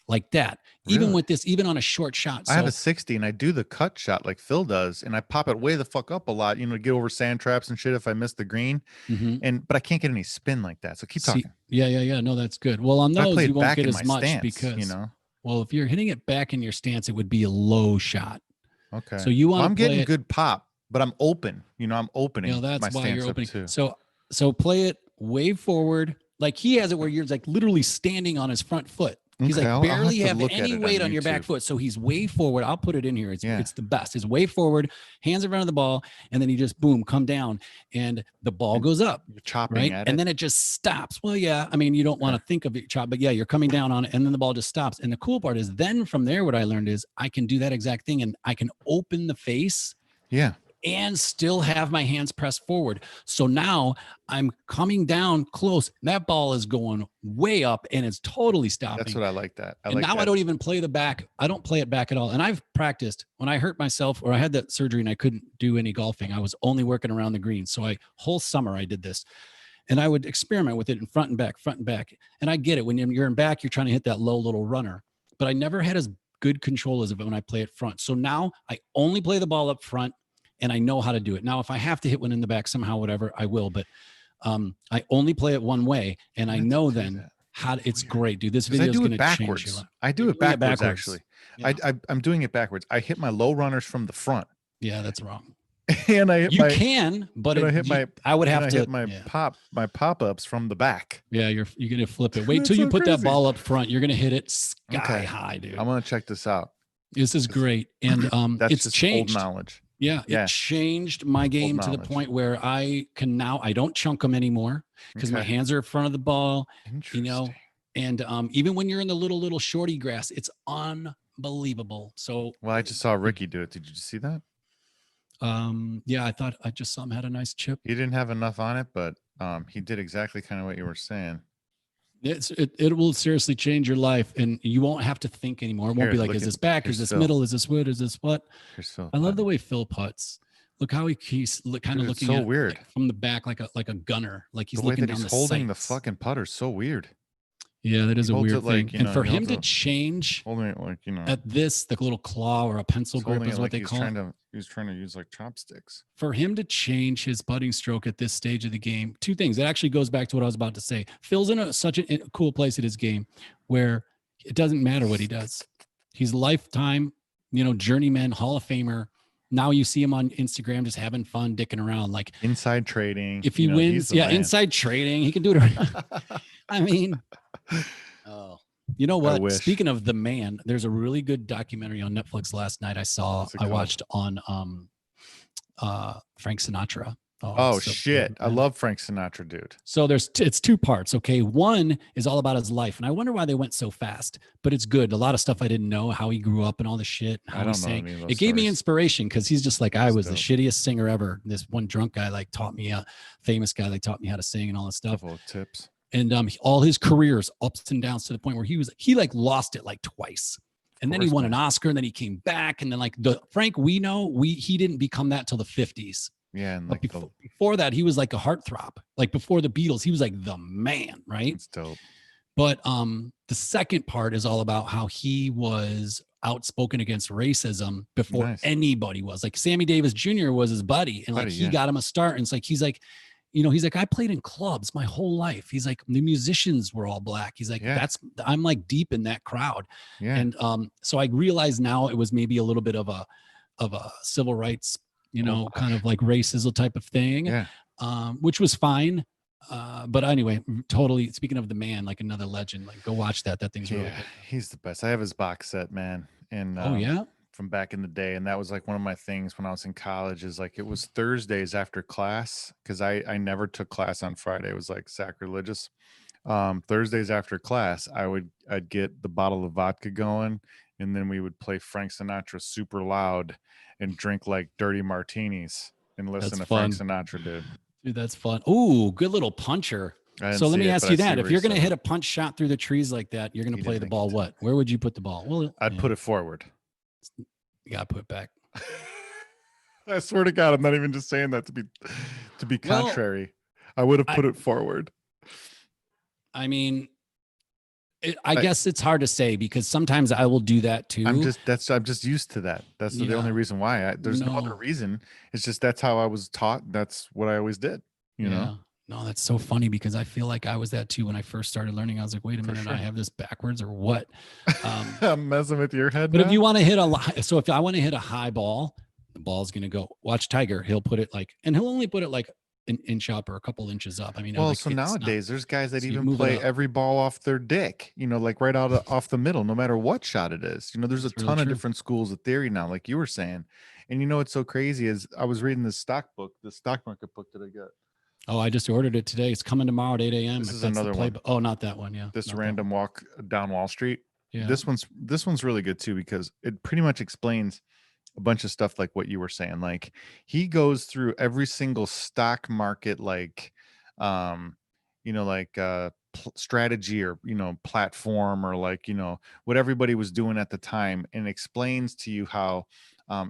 like that. Even with this, even on a short shot. I have a 60 and I do the cut shot like Phil does, and I pop it way the fuck up a lot, to get over sand traps and shit if I miss the green. But I can't get any spin like that. So keep talking. Yeah. No, that's good. Well, on those you won't get as much stance, because well, if you're hitting it back in your stance, it would be a low shot. Okay. So you want I'm getting good pop, but I'm open. I'm opening. That's why you're opening too. So play it way forward. Like he has it where you're like literally standing on his front foot. He's like barely have any weight on your back foot. So he's way forward. I'll put it in here. It's the best. He's way forward, hands in front of the ball, and then he just boom, come down, and the ball goes up. You're chopping at it. And then it just stops. Well, yeah. I mean, you don't want to think of it chop, but yeah, you're coming down on it, and then the ball just stops. And the cool part is then from there, what I learned is I can do that exact thing, and I can open the face. Yeah. And still have my hands pressed forward. So now I'm coming down close. That ball is going way up and it's totally stopping. That's what I like that. I don't even play the back. I don't play it back at all. And I've practiced when I hurt myself or I had that surgery and I couldn't do any golfing. I was only working around the green. So whole summer I did this. And I would experiment with it in front and back. And I get it. When you're in back, you're trying to hit that low little runner. But I never had as good control as when I play it front. So now I only play the ball up front. And I know how to do it. Now, if I have to hit one in the back somehow, whatever, I will. But I only play it one way, and I know then how. It's great, dude. This video is going to change your life. I do it backwards, actually. Yeah. I'm doing it backwards. I hit my low runners from the front. Yeah, that's wrong. And I hit I would have to hit my pop-ups from the back. Yeah, you're going to flip it. Wait till you put that ball up front. You're going to hit it sky high, dude. I'm going to check this out. This is great, and that's it's just changed. Old knowledge. Yeah, it changed my game to the point where I don't chunk them anymore because my hands are in front of the ball, and even when you're in the little shorty grass, it's unbelievable. So, well, I just saw Ricky do it. Did you see that? Yeah, I thought I just saw him had a nice chip. He didn't have enough on it, but he did exactly kind of what you were saying. It will seriously change your life, and you won't have to think anymore. It won't Here, be like, look is at this back? Is here's this Phil. middle? Is this wood? Is this what? Here's Phil. I love the Putting. way Phil puts. Look how he's kind Dude, of it's looking so at weird. like from the back, like a gunner, like The he's way looking that down he's the holding the sights. fucking putter is so weird. Yeah, that He is a holds weird it like, thing. And for he him holds to it change holding it like, at this, the little claw or a pencil he's grip holding it is what like they call it. he's trying to use like chopsticks. For him to change his putting stroke at this stage of the game, two things. It actually goes back to what I was about to say. Phil's in such a cool place at his game where it doesn't matter what he does. He's lifetime, journeyman, Hall of Famer. Now you see him on Instagram just having fun, dicking around. Like inside trading. If he He's wins, the man. inside trading, he can do it. I mean, oh, you know what? Speaking of the man, there's a really good documentary on Netflix last night. I watched on Frank Sinatra. Oh shit. I love Frank Sinatra, dude. So it's two parts. Okay. One is all about his life. And I wonder why they went so fast, but it's good. A lot of stuff I didn't know, how he grew up and all the shit. How I don't know any of those It gave me inspiration because he's just like, I was the shittiest singer ever. This one drunk guy like taught me, famous guy like taught me how to sing and all this stuff. Tips. And all his careers ups and downs to the point where he like lost it like twice. And then he won an Oscar, and then he came back. And then like the Frank we know, he didn't become that till the 50s. Yeah, and like before that, he was like a heartthrob. Like before the Beatles, he was like the man, right? It's dope. But the second part is all about how he was outspoken against racism before anybody was. Like Sammy Davis Jr. was his buddy, and like he got him a start. And it's like he's like, I played in clubs my whole life. He's like, the musicians were all black. He's like, I'm like deep in that crowd. Yeah. And so I realize now it was maybe a little bit of a civil rights, kind of like racism type of thing, which was fine. But anyway, totally. Speaking of the man, like another legend, like go watch that. That thing's really good. He's the best. I have his box set, man. And from back in the day. And that was like one of my things when I was in college is like, it was Thursdays after class. Cause I never took class on Friday. It was like sacrilegious. Thursdays after class, I'd get the bottle of vodka going, and then we would play Frank Sinatra super loud and drink like dirty martinis and listen to Frank Sinatra, dude. Dude, that's fun. Ooh, good little puncher. So let me ask you that. If you're going to hit a punch shot through the trees like that, you're going to play the ball what? Where would you put the ball? Well, I'd put it forward. You got to put it back. I swear to God, I'm not even just saying that to be contrary. I would have put it forward. I mean, I guess it's hard to say because sometimes I will do that too. I'm just used to that. That's the only reason why. There's no other reason. It's just that's how I was taught. That's what I always did. You know. No, that's so funny because I feel like I was that too when I first started learning. I was like, wait a minute, I have this backwards or what? I'm messing with your head. But if you want to hit if I want to hit a high ball, the ball's going to go. Watch Tiger. He'll put it and he'll only put it like an inch up or a couple inches up. I mean, so nowadays there's guys that even play every ball off their dick, like right off the middle, no matter what shot it is. There's a ton of different schools of theory now, like you were saying. And what's so crazy is I was reading the stock market book that I got. Oh, I just ordered it today. It's coming tomorrow at 8 a.m. This is another one. Oh, not that one. Yeah. This random walk down Wall Street. Yeah. This one's really good too, because it pretty much explains a bunch of stuff like what you were saying. Like he goes through every single stock market, strategy or, platform or what everybody was doing at the time, and explains to you how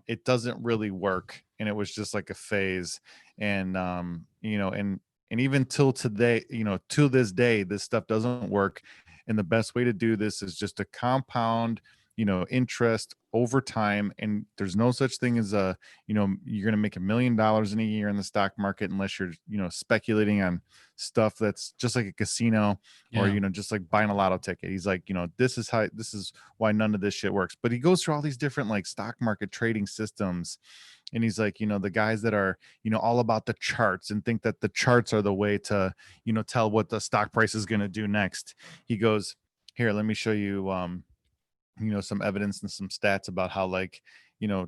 it doesn't really work. And it was just like a phase. And, and even till today, to this day, this stuff doesn't work. And the best way to do this is just to compound, interest over time. And there's no such thing as you're going to make $1 million in a year in the stock market unless you're, speculating on stuff that's just like a casino or, just like buying a lotto ticket. He's like, this is why none of this shit works. But he goes through all these different like stock market trading systems. And he's like, the guys that are, all about the charts and think that the charts are the way to, tell what the stock price is going to do next. He goes, here, let me show you, some evidence and some stats about how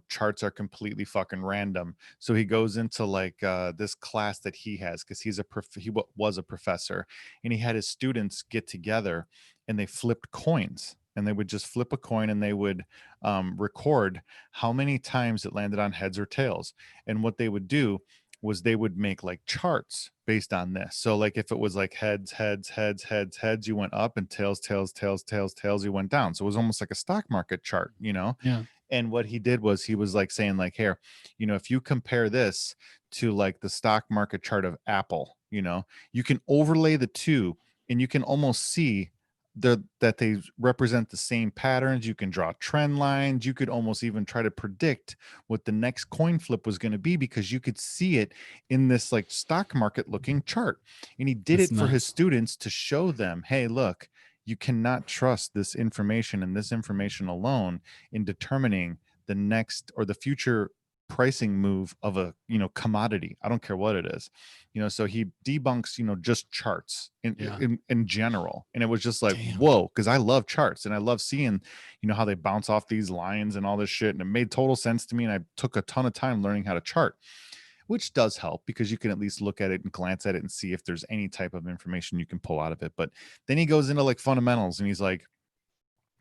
charts are completely fucking random. So he goes into this class that he has, because he was a professor, and he had his students get together and they flipped coins. and they would just flip a coin, and they would record how many times it landed on heads or tails. And what they would do was they would make like charts based on this. So like if it was like heads, heads, heads, heads, heads, you went up, and tails, tails, tails, tails, tails, you went down. So it was almost like a stock market chart, you know? Yeah. And what he did was he was like saying like, here, you know, if you compare this to like the stock market chart of Apple, you know, you can overlay the two, and you can almost see that they represent the same patterns. You can draw trend lines. You could almost even try to predict what the next coin flip was going to be, because you could see it in this like stock market looking chart. And he did That's it for his nuts. students to show them, hey, look, you cannot trust this information and this information alone in determining the next or the future pricing move of a, you know, commodity. I don't care what it is, you know. So he debunks, you know, just charts Yeah. in general. And it was just like, Damn. whoa, because I love charts, and I love seeing, you know, how they bounce off these lines and all this shit. And it made total sense to me, and I took a ton of time learning how to chart, which does help because you can at least look at it and glance at it and see if there's any type of information you can pull out of it. But then he goes into like fundamentals, and he's like,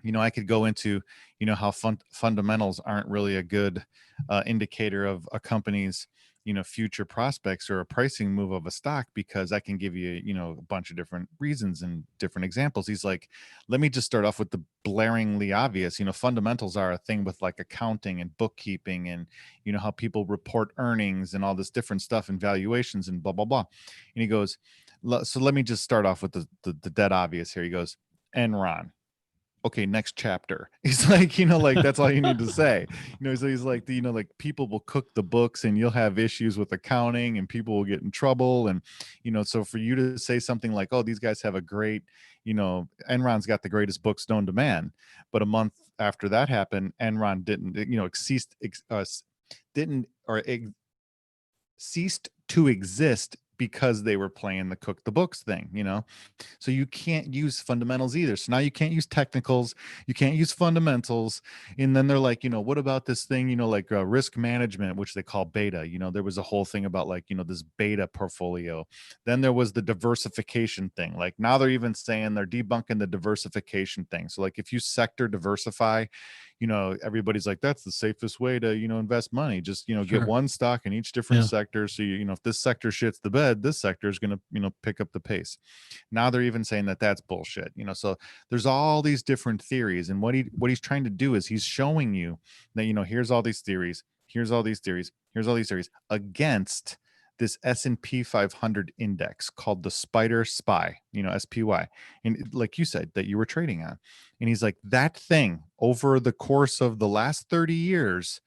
you know, I could go into, you know, how fundamentals aren't really a good indicator of a company's, you know, future prospects or a pricing move of a stock, because I can give you, you know, a bunch of different reasons and different examples. He's like, let me just start off with the blaringly obvious. You know, fundamentals are a thing with like accounting and bookkeeping, and, you know, how people report earnings and all this different stuff and valuations and blah, blah, blah. And he goes, so let me just start off with the dead obvious here. He goes, Enron. Okay, next chapter. He's like, you know, like that's all you need to say. You know, so he's like, you know, like people will cook the books, and you'll have issues with accounting, and people will get in trouble. And, you know, so for you to say something like, oh, these guys have a great, you know, Enron's got the greatest books known to man. But a month after that happened, Enron didn't, you know, didn't, or ceased to exist because they were playing the cook the books thing, you know? So you can't use fundamentals either. So now you can't use technicals, you can't use fundamentals. And then they're like, you know, what about this thing, you know, like risk management, which they call beta. You know, there was a whole thing about like, you know, this beta portfolio. Then there was the diversification thing. Like now they're even saying they're debunking the diversification thing. So like if you sector diversify, you know, everybody's like, that's the safest way to, you know, invest money. Just, you know, get Sure. one stock in each different sector. So, you know, if this sector shits the bed, this sector is going to, you know, pick up the pace. Now they're even saying that that's bullshit, you know. So there's all these different theories, and what he's trying to do is he's showing you that, you know, here's all these theories, here's all these theories, here's all these theories against this S&P 500 index called the Spider SPY, you know, SPY. And like you said, that you were trading on. And he's like, that thing over the course of the last 30 years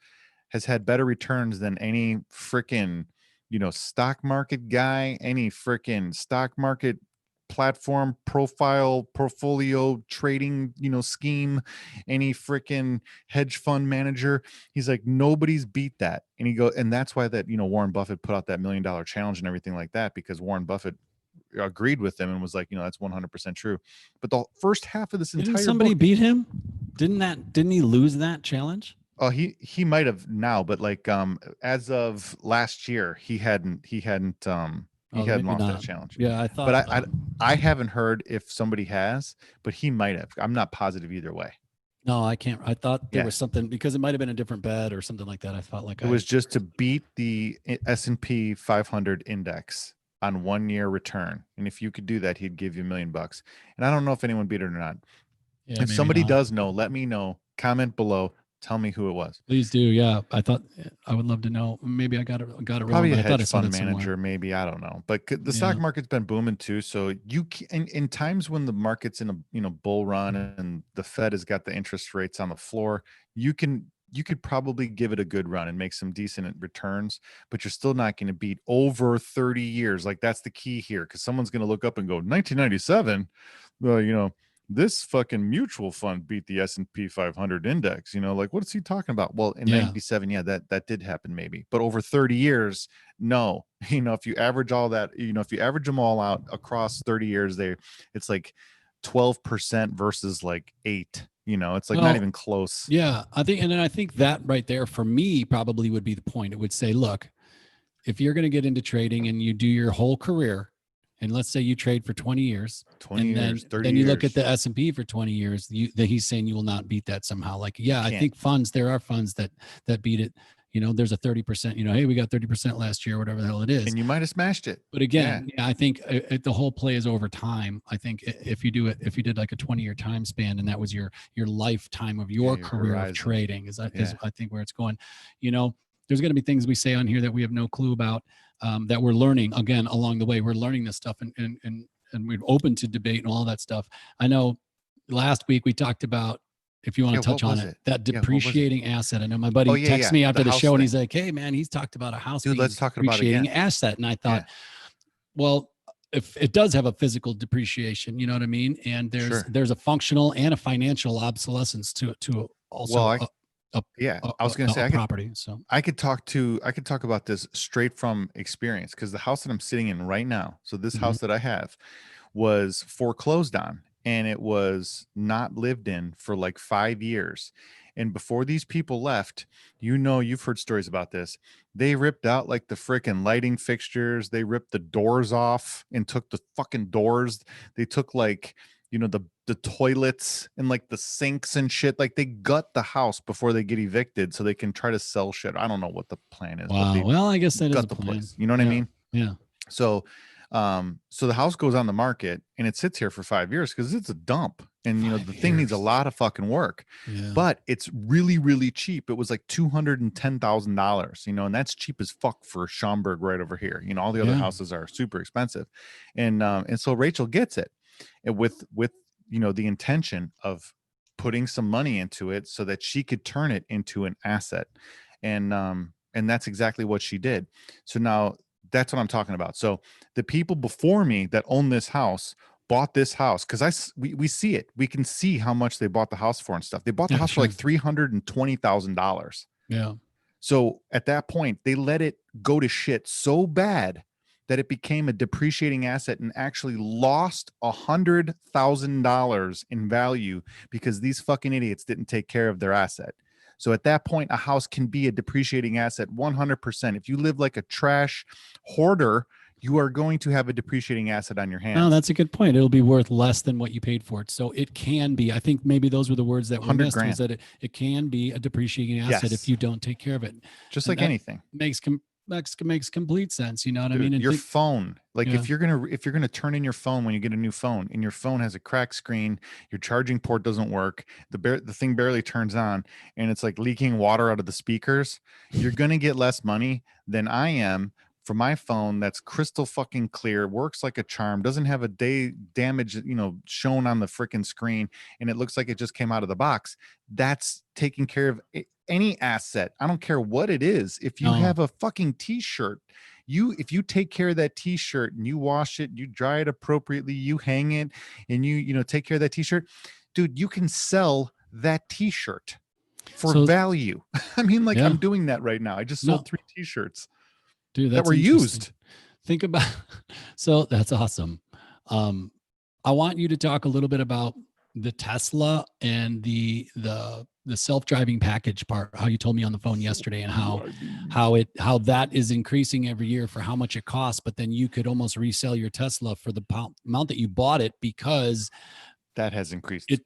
has had better returns than any freaking, you know, stock market guy, any freaking stock market platform profile portfolio trading, you know, scheme, any freaking hedge fund manager. He's like, nobody's beat that. And he and that's why that, you know, Warren Buffett put out that $1 million challenge and everything like that, because Warren Buffett agreed with him and was like, you know, that's 100% true. But the first half of this Didn't entire somebody book, beat him? Didn't he lose that challenge? oh, he might have now, but like as of last year, he hadn't Oh, maybe lost that not. challenge. Yeah, I But thought. I haven't heard if somebody has, but he might have. I'm not positive either way. No, I can't. I thought there Yeah, was something because it might have been a different bet or something like that. I felt like it was just to beat the S&P 500 index on 1 year return, and if you could do that, he'd give you $1 million. And I don't know if anyone beat it or not. Yeah, If maybe somebody not. does know, let me know. Comment below. Tell me who it was. Please do. Yeah, I thought I would love to know. Maybe I got it wrong, Probably a but I thought I hedge saw fund that somewhere. manager, maybe. I don't know. But the stock Yeah. market's been booming too. So you can, in times when the market's in a, you know, bull run and the Fed has got the interest rates on the floor, you could probably give it a good run and make some decent returns, but you're still not going to beat over 30 years. Like that's the key here, because someone's going to look up and go 1997. Well, you know, this fucking mutual fund beat the S&P 500 index, you know, like what's he talking about? Well, in Yeah. 97, yeah, that did happen maybe, but over 30 years, no. You know, if you average all that, you know, if you average them all out across 30 years, it's like 12% versus like 8, you know, it's like not Well, even close. yeah, I think, and then I think that right there for me probably would be the point. It would say, look, if you're going to get into trading and you do your whole career and let's say you trade for 20 years, 20 years, 30 then years. you look at the S&P for 20 years, that he's saying you will not beat that somehow. Like, yeah, I think there are funds that beat it. You know, there's a 30%, hey, we got 30% last year, whatever the hell it is. And you might have smashed it. But again, I think the whole play is over time. I think if you did like a 20-year time span, and that was your lifetime of your career of trading, is I think where it's going. You know, there's going to be things we say on here that we have no clue about, that we're learning again along the way. We're learning this stuff, and we're open to debate and all that stuff. I know last week we talked about, if you want to touch on it, that depreciating asset. I know my buddy texted me after the show, and he's like, "Hey man, he's talked about a house Dude, let's talk about depreciating asset." And I thought, well, if it does have a physical depreciation, you know what I mean? And there's a functional and a financial obsolescence to also I was going to say property. I could talk about this straight from experience, because the house that I'm sitting in right now, so this house that I have was foreclosed on, and it was not lived in for like 5 years. And before these people left, you've heard stories about this. They ripped out like the freaking lighting fixtures. They ripped the doors off and took the fucking doors. They took like, the toilets and like the sinks and shit. Like they gut the house before they get evicted so they can try to sell shit. I don't know what the plan is. Wow. Well, I guess that is the plan. Place. You know what I mean? Yeah. So the house goes on the market and it sits here for 5 years because it's a dump, and the thing needs a lot of fucking work, but it's really, really cheap. It was like $210,000, and that's cheap as fuck for Schaumburg right over here. All the other houses are super expensive. And so Rachel gets it, and with the intention of putting some money into it so that she could turn it into an asset. And that's exactly what she did. So now, that's what I'm talking about. So the people before me that own this house bought this house because we see it. We can see how much they bought the house for and stuff. They bought the house for like $320,000. Yeah. So at that point, they let it go to shit so bad that it became a depreciating asset and actually lost $100,000 in value because these fucking idiots didn't take care of their asset. So at that point, a house can be a depreciating asset 100%. If you live like a trash hoarder, you are going to have a depreciating asset on your hands. No, that's a good point. It'll be worth less than what you paid for it. So it can be, I think maybe those were the words that were missed, was that it can be a depreciating asset if you don't take care of it. Just like anything. Makes complete sense. You know what I mean? And your phone, like if you're gonna turn in your phone when you get a new phone, and your phone has a cracked screen, your charging port doesn't work, the thing barely turns on, and it's like leaking water out of the speakers, you're gonna get less money than I am for my phone that's crystal fucking clear, works like a charm, doesn't have a day damage, shown on the freaking screen, and it looks like it just came out of the box. That's taking care of any asset. I don't care what it is. If you have a fucking t-shirt, if you take care of that t-shirt and you wash it, you dry it appropriately, you hang it, and you take care of that t-shirt, dude, you can sell that t-shirt for value. I mean, like I'm doing that right now. I just sold 3 t-shirts. Dude, that were used. Think about, so that's awesome. I want you to talk a little bit about the Tesla and the self-driving package part, how you told me on the phone yesterday, and how that is increasing every year for how much it costs, but then you could almost resell your Tesla for the amount that you bought it, because that has increased it,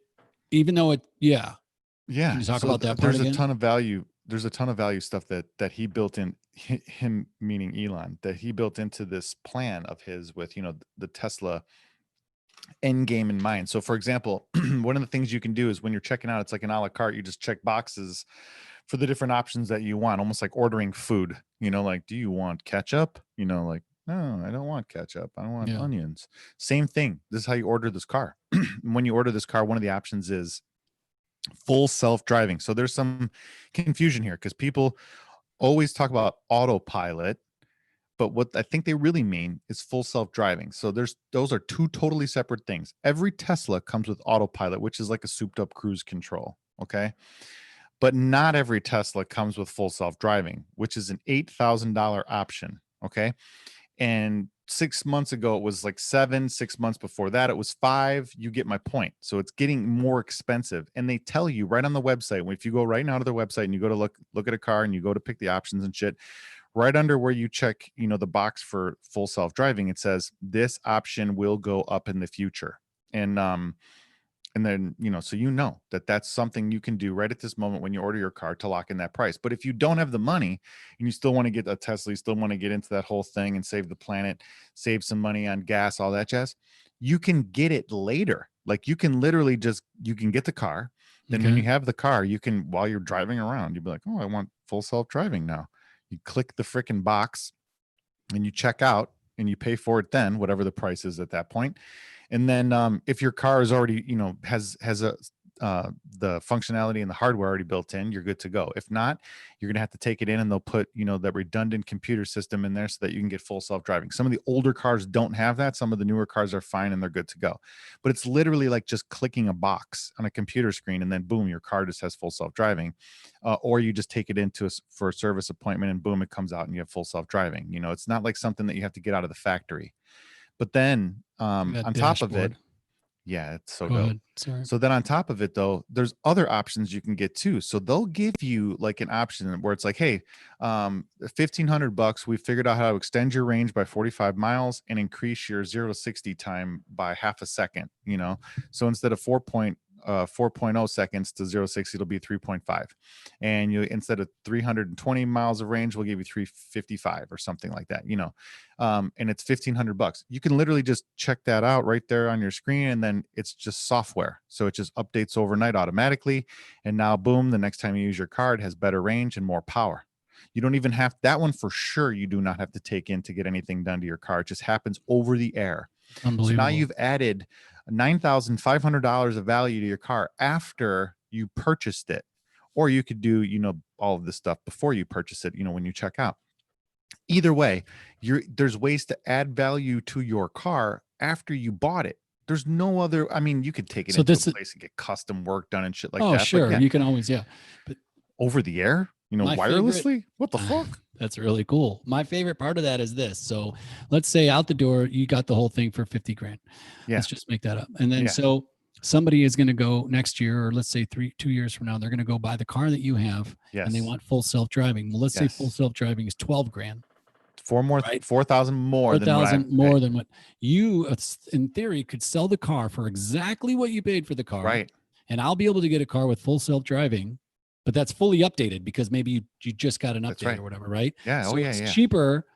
even though it, yeah. Can you talk about that part again? There's a ton of value stuff that he built in, him meaning Elon, that he built into this plan of his with, the Tesla end game in mind. So for example, one of the things you can do is when you're checking out, it's like an a la carte. You just check boxes for the different options that you want, almost like ordering food, like, do you want ketchup? Like, no, I don't want ketchup. I want onions. Same thing. This is how you order this car. When you order this car, one of the options is full self-driving. So there's some confusion here because people always talk about autopilot, but what I think they really mean is full self-driving. So those are 2 totally separate things. Every Tesla comes with autopilot, which is like a souped up cruise control. Okay. But not every Tesla comes with full self-driving, which is an $8,000 option. Okay. And 6 months ago, it was like 7. 6 months before that, it was 5. You get my point. So it's getting more expensive. And they tell you right on the website, if you go right now to their website and you go to look at a car and you go to pick the options and shit, right under where you check, the box for full self-driving, it says this option will go up in the future. And then, so that that's something you can do right at this moment when you order your car to lock in that price. But if you don't have the money and you still want to get a Tesla, you still want to get into that whole thing and save the planet, save some money on gas, all that jazz, you can get it later. Like you can literally you can get the car. Then when you have the car, you can, while you're driving around, you'll be like, oh, I want full self-driving now. You click the freaking box and you check out and you pay for it then, whatever the price is at that point. And then if your car is already, has the functionality and the hardware already built in, you're good to go. If not, you're going to have to take it in and they'll put, that redundant computer system in there so that you can get full self-driving. Some of the older cars don't have that. Some of the newer cars are fine and they're good to go. But it's literally like just clicking a box on a computer screen and then boom, your car just has full self-driving. Or you just take it into for a service appointment and boom, it comes out and you have full self-driving. It's not like something that you have to get out of the factory. But then on top of it, yeah, it's so dope. So then on top of it, though, there's other options you can get too. So they'll give you like an option where it's like, hey, $1,500, we figured out how to extend your range by 45 miles and increase your 0 to 60 time by half a second, So instead of 4.0 seconds to 0 to 60, it'll be 3.5. And instead of 320 miles of range, we'll give you 355 or something like that, and it's $1,500. You can literally just check that out right there on your screen. And then it's just software. So it just updates overnight automatically. And now, boom, the next time you use your car, it has better range and more power. You don't even have that one for sure. You do not have to take in to get anything done to your car. It just happens over the air. So now you've added $9,500 of value to your car after you purchased it. Or you could do, all of this stuff before you purchase it, when you check out. Either way, there's ways to add value to your car after you bought it. There's no other, I mean, you could take it into a place and get custom work done and shit like that. Oh, sure. You can always, but over the air, wirelessly, what the fuck? That's really cool. My favorite part of that is this. So let's say out the door, you got the whole thing for 50 grand. Yeah. Let's just make that up. And then so somebody is going to go next year, or let's say 2 years from now, they're going to go buy the car that you have and they want full self-driving. Well, let's say full self-driving is 12 grand. 4,000 more than what you, in theory, could sell the car for exactly what you paid for the car. Right. And I'll be able to get a car with full self-driving, but that's fully updated because maybe you just got an update or whatever, right? Yeah. So it's cheaper,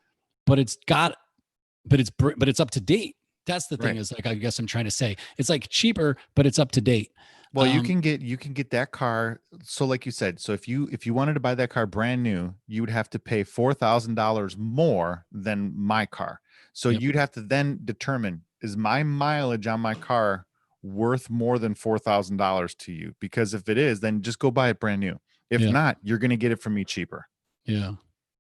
but it's up to date. That's the thing is like, I guess I'm trying to say it's like cheaper, but it's up to date. Well, you can get that car. So like you said, so if you wanted to buy that car brand new, you would have to pay $4,000 more than my car. So you'd have to then determine, is my mileage on my car worth more than $4,000 to you? Because if it is, then just go buy it brand new. If not, you're going to get it from me cheaper. Yeah.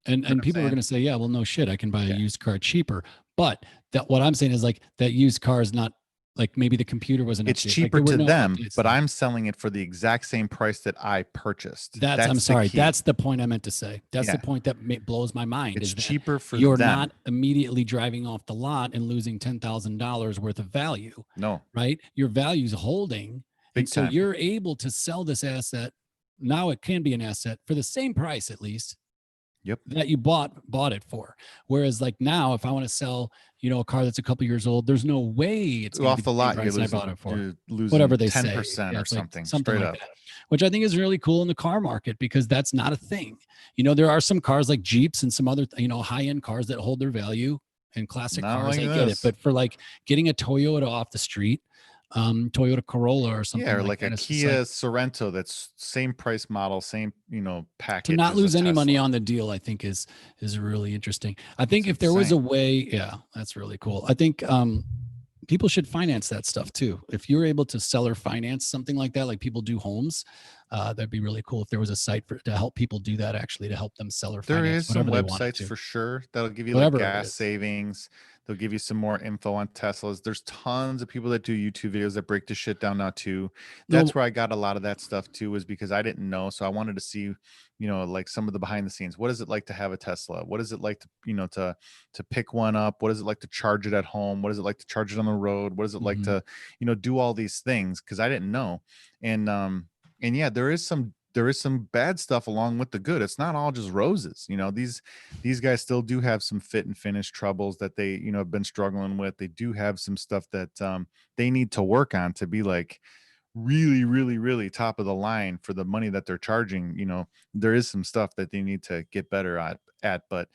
And people are going to say, yeah, well, no shit, I can buy a used car cheaper. But what I'm saying is like that used car is not like maybe the computer wasn't. It's cheaper to them, but I'm selling it for the exact same price that I purchased. I'm sorry. That's the point I meant to say. That's the point that blows my mind. It's cheaper for you're them. not immediately driving off the lot and losing $10,000 worth of value. No. Right? Your value's holding. Big time. So you're able to sell this asset. Now it can be an asset for the same price, at least. Yep. That you bought it for. Whereas like now, if I want to sell, a car that's a couple years old, there's no way it's off the lot. You're losing, I bought it for. You're losing whatever they 10% say. or something Something straight like up. that, which I think is really cool in the car market because that's not a thing. There are some cars like Jeeps and some other, high-end cars that hold their value and classic cars. I get it. But for like getting a Toyota off the street, Toyota Corolla or something, or like a Kia Sorento that's same price model, same package. To not lose any money on the deal, I think is really interesting. I think if there was a way, that's really cool. I think people should finance that stuff too. If you're able to seller finance something like that, like people do homes, that'd be really cool. If there was a site to help people do that, actually to help them seller finance. There is some websites for sure that'll give you like gas savings. They'll give you some more info on Teslas. There's tons of people that do YouTube videos that break the shit down now too. That's where I got a lot of that stuff too, was because I didn't know. So I wanted to see, like some of the behind the scenes. What is it like to have a Tesla? What is it like to, to pick one up? What is it like to charge it at home? What is it like to charge it on the road? What is it like to, do all these things? Cause I didn't know. And yeah, there is some there is some bad stuff along with the good. It's not all just roses. These guys still do have some fit and finish troubles that they, have been struggling with. They do have some stuff that they need to work on to be like really, really, really top of the line for the money that they're charging. There is some stuff that they need to get better at, but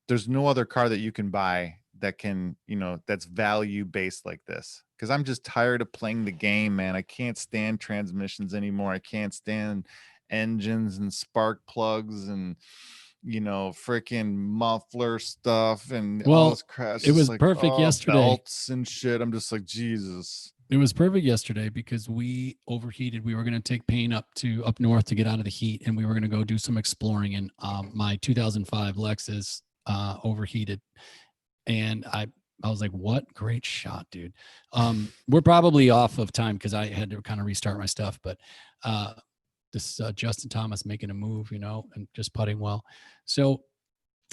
there's no other car that you can buy that can, that's value based like this. Cause I'm just tired of playing the game, man. I can't stand transmissions anymore. I can't stand engines and spark plugs and, freaking muffler stuff and all Well, this crap. It's it just was like, perfect oh, yesterday. belts and shit. I'm just like, Jesus. It was perfect yesterday because we overheated. We were going to take Payne up north to get out of the heat, and we were going to go do some exploring. And my 2005 Lexus overheated, and I was like, "What great shot, dude!" We're probably off of time because I had to kind of restart my stuff, but this Justin Thomas making a move, and just putting well. So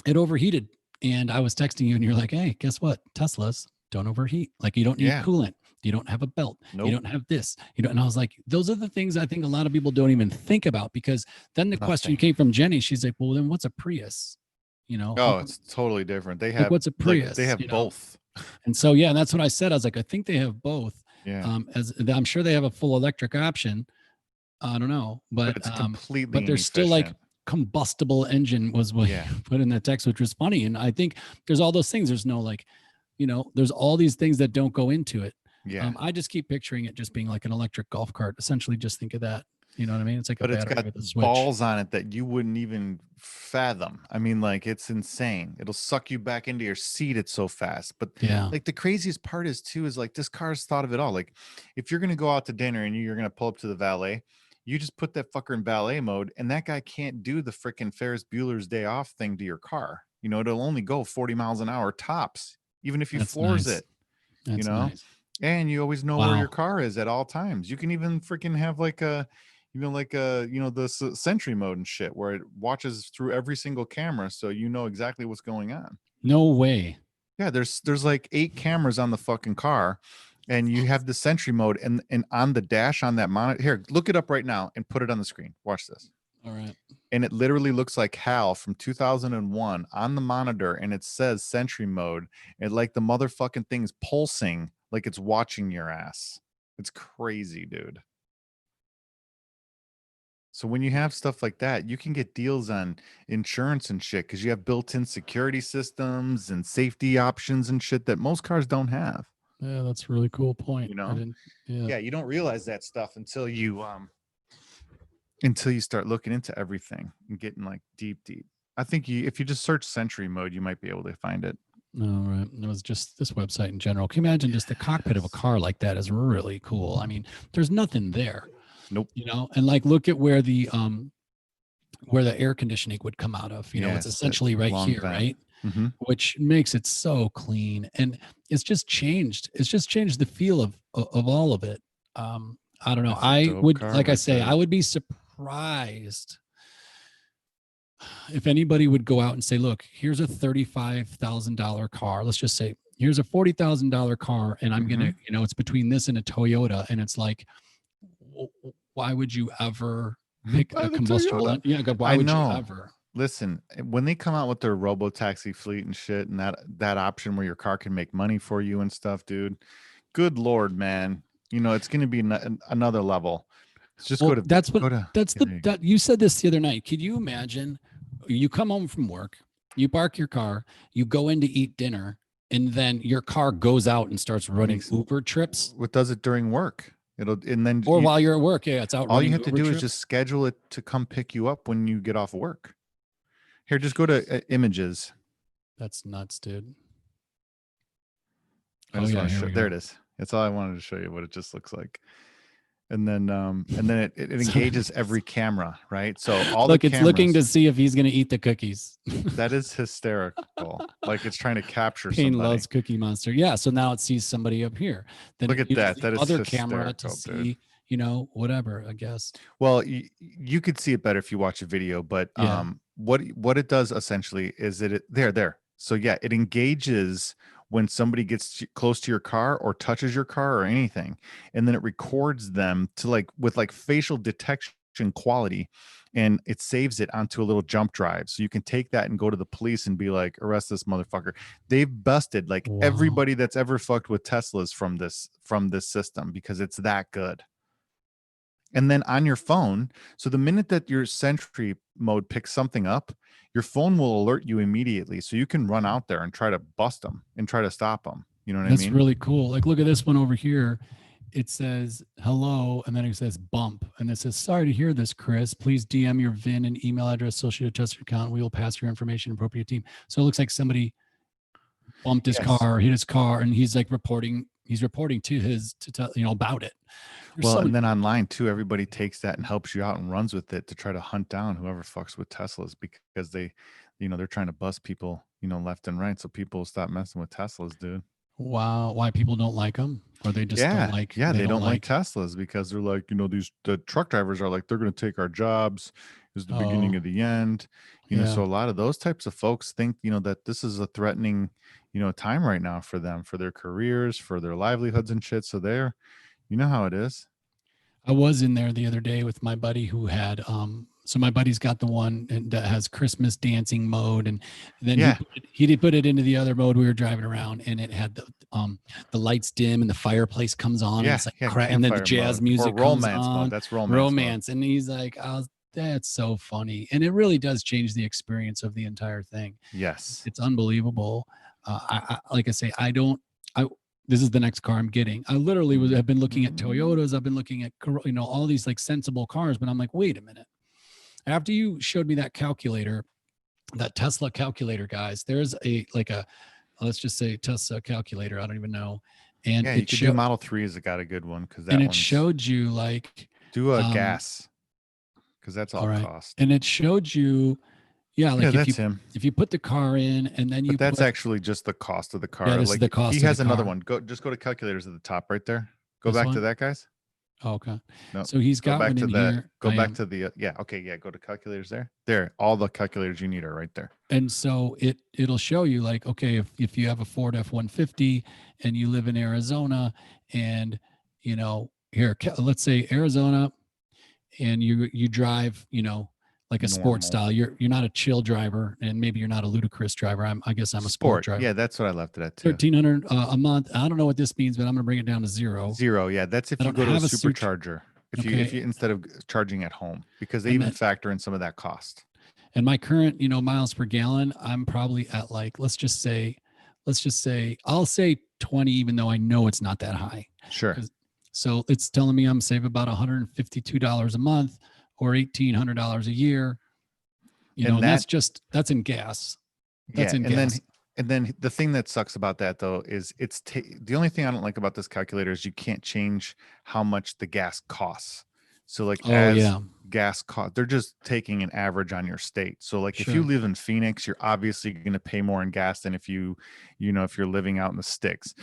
it overheated, and I was texting you, and you're like, "Hey, guess what? Teslas don't overheat. Like you don't need coolant. You don't have a belt. Nope. You don't have this. And I was like, those are the things I think a lot of people don't even think about, because then the question came from Jenny. She's like, well, then what's a Prius? Oh, it's totally different. They have, like, what's a Prius? Like, they have both. And so, yeah, that's what I said. I was like, I think they have both. Yeah. As I'm sure they have a full electric option. I don't know, but it's completely but there's still like combustible engine was what put in that text, which was funny. And I think there's all those things. There's no like, there's all these things that don't go into it. Yeah. I just keep picturing it just being like an electric golf cart. Essentially, just think of that. You know what I mean? It's like a battery with a switch. Balls on it that you wouldn't even fathom. I mean, like, it's insane. It'll suck you back into your seat. It's so fast. But yeah, like the craziest part is like this car's thought of it all. Like, if you're gonna go out to dinner and you're gonna pull up to the valet, you just put that fucker in valet mode, and that guy can't do the freaking Ferris Bueller's Day Off thing to your car. It'll only go 40 miles an hour tops, even if you floors it. That's nice. And you always know where your car is at all times. You can even freaking have like the Sentry mode and shit where it watches through every single camera, so you know exactly what's going on. No way. Yeah, there's like 8 cameras on the fucking car, and you have the Sentry mode, and on the dash on that monitor. Here, look it up right now and put it on the screen. Watch this. All right. And it literally looks like HAL from 2001 on the monitor, and it says Sentry mode, and like the motherfucking thing's pulsing like it's watching your ass. It's crazy, dude. So when you have stuff like that, you can get deals on insurance and shit because you have built-in security systems and safety options and shit that most cars don't have. Yeah, that's a really cool point. Yeah, you don't realize that stuff until you start looking into everything and getting like deep. I think if you just search Sentry mode, you might be able to find it. All right. It was just this website in general. Can you imagine just the cockpit of a car like that is really cool. I mean, there's nothing there. Nope. And like, look at where the air conditioning would come out of, it's essentially right here, right? Mm-hmm. Which makes it so clean. And it's just changed. It's just changed the feel of all of it. I don't know. I would, like I say, I would be surprised if anybody would go out and say, look, here's a $35,000 car. Let's just say, here's a $40,000 car. And I'm going to, it's between this and a Toyota. And it's like, why would you ever pick a combustible? Yeah. Why would you ever? Listen, when they come out with their robo-taxi fleet and shit, and that option where your car can make money for you and stuff, dude, good Lord, man, it's going to be another level. Just go to, you said this the other night. Could you imagine you come home from work, you park your car, you go in to eat dinner, and then your car goes out and starts running Uber trips? What does it during work? While you're at work. Yeah, it's out. All you have to do is just schedule it to come pick you up when you get off work. Here, just go to images. That's nuts, dude. There it is. That's all I wanted to show you, what it just looks like. And then it engages every camera, right? So it's looking to see if he's going to eat the cookies. That is hysterical. Like it's trying to capture Payne somebody. Loves Cookie Monster. Yeah. So now it sees somebody up here. Then look at that. That is other camera to see, whatever, I guess. Well, you could see it better if you watch a video, but what it does essentially is there. So yeah, it engages when somebody gets close to your car or touches your car or anything, and then it records them with facial detection quality, and it saves it onto a little jump drive. So you can take that and go to the police and be like, arrest this motherfucker. They've busted like Wow. everybody that's ever fucked with Teslas from this system because it's that good. And then on your phone, so the minute that your Sentry mode picks something up, your phone will alert you immediately, so you can run out there and try to bust them and try to stop them. You know what I That's mean? really cool. Like, look at this one over here. It says hello, and then it says bump, and it says, sorry to hear this, Chris. Please DM your VIN and email address associated with your account. We will pass your information to appropriate team. So it looks like somebody bumped his Yes. car, hit his car, and he's like reporting. He's reporting to his to tell about it. Well, and then online too, everybody takes that and helps you out and runs with it to try to hunt down whoever fucks with Teslas because they, they're trying to bust people, left and right. So people stop messing with Teslas, dude. Wow, why people don't like them, or they just don't like? Yeah, they don't like Teslas because they're like, the truck drivers are like, they're going to take our jobs. Is the beginning of the end, So a lot of those types of folks think, that this is a threatening, time right now for them, for their careers, for their livelihoods and shit. So they're, you know how it is. I was in there the other day with my buddy who had so my buddy's got the one that has Christmas dancing mode, and then he did put it into the other mode. We were driving around, and it had the lights dim and the fireplace comes on, and it's like and then the jazz mode. music or romance comes on. mode. That's romance mode. And he's like, oh, that's so funny, and it really does change the experience of the entire thing. Yes, it's unbelievable. I like I say, this is the next car I'm getting. I literally have been looking at Toyotas. I've been looking at, all these like sensible cars, but I'm like, wait a minute. After you showed me that calculator, that Tesla calculator, guys, there's let's just say Tesla calculator. I don't even know. And you could do Model 3 has got a good one because that and it showed you like do a gas because that's all cost. And it showed you, like if you put the car in and then but that's actually just the cost of the car. Yeah, this is the cost. He has another one. Just go to calculators at the top right there. Go back to that, guys. Oh, okay. No. So he's got one in here. Go back to the go to calculators there. There, all the calculators you need are right there. And so it'll show you like, okay, if you have a Ford F-150 and you live in Arizona, and here, let's say Arizona, and you drive, like a sports style. You're not a chill driver, and maybe you're not a ludicrous driver. I guess I'm a sport driver. Yeah, that's what I left it at too. $1,300 a month. I don't know what this means, but I'm going to bring it down to zero. Zero. Yeah, that's if you go to a supercharger. If you instead of charging at home, because they even factor in some of that cost. And my current, miles per gallon, I'm probably at like, let's just say, I'll say 20, even though I know it's not that high. Sure. So it's telling me I'm saving about $152 a month or $1,800 a year. And that's in gas. That's in gas. And then the thing that sucks about that though is the only thing I don't like about this calculator is you can't change how much the gas costs. So like gas cost, they're just taking an average on your state. So like if you live in Phoenix, you're obviously going to pay more in gas than if if you're living out in the sticks.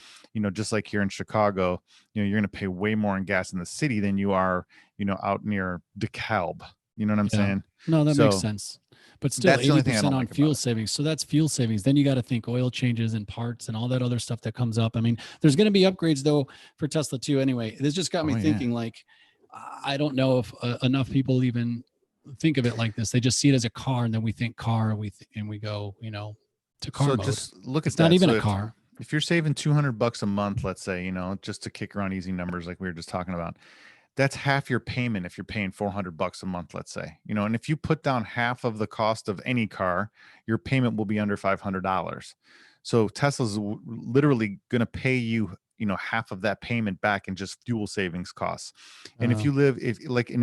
Just like here in Chicago, you're going to pay way more in gas in the city than you are, out near DeKalb. You know what I'm saying? No, that makes sense. But still, 80% on fuel savings. So that's fuel savings. Then you got to think oil changes and parts and all that other stuff that comes up. I mean, there's going to be upgrades though for Tesla too. Anyway, this just got me thinking. Like, I don't know if enough people even think of it like this. They just see it as a car, and then we think car, and we go, to car mode. Just look at it's not even a car. If you're saving $200 a month, let's say, just to kick around easy numbers like we were just talking about, that's half your payment if you're paying $400 a month, let's say, and if you put down half of the cost of any car, your payment will be under $500. So Tesla's literally going to pay you, half of that payment back in just fuel savings costs. And if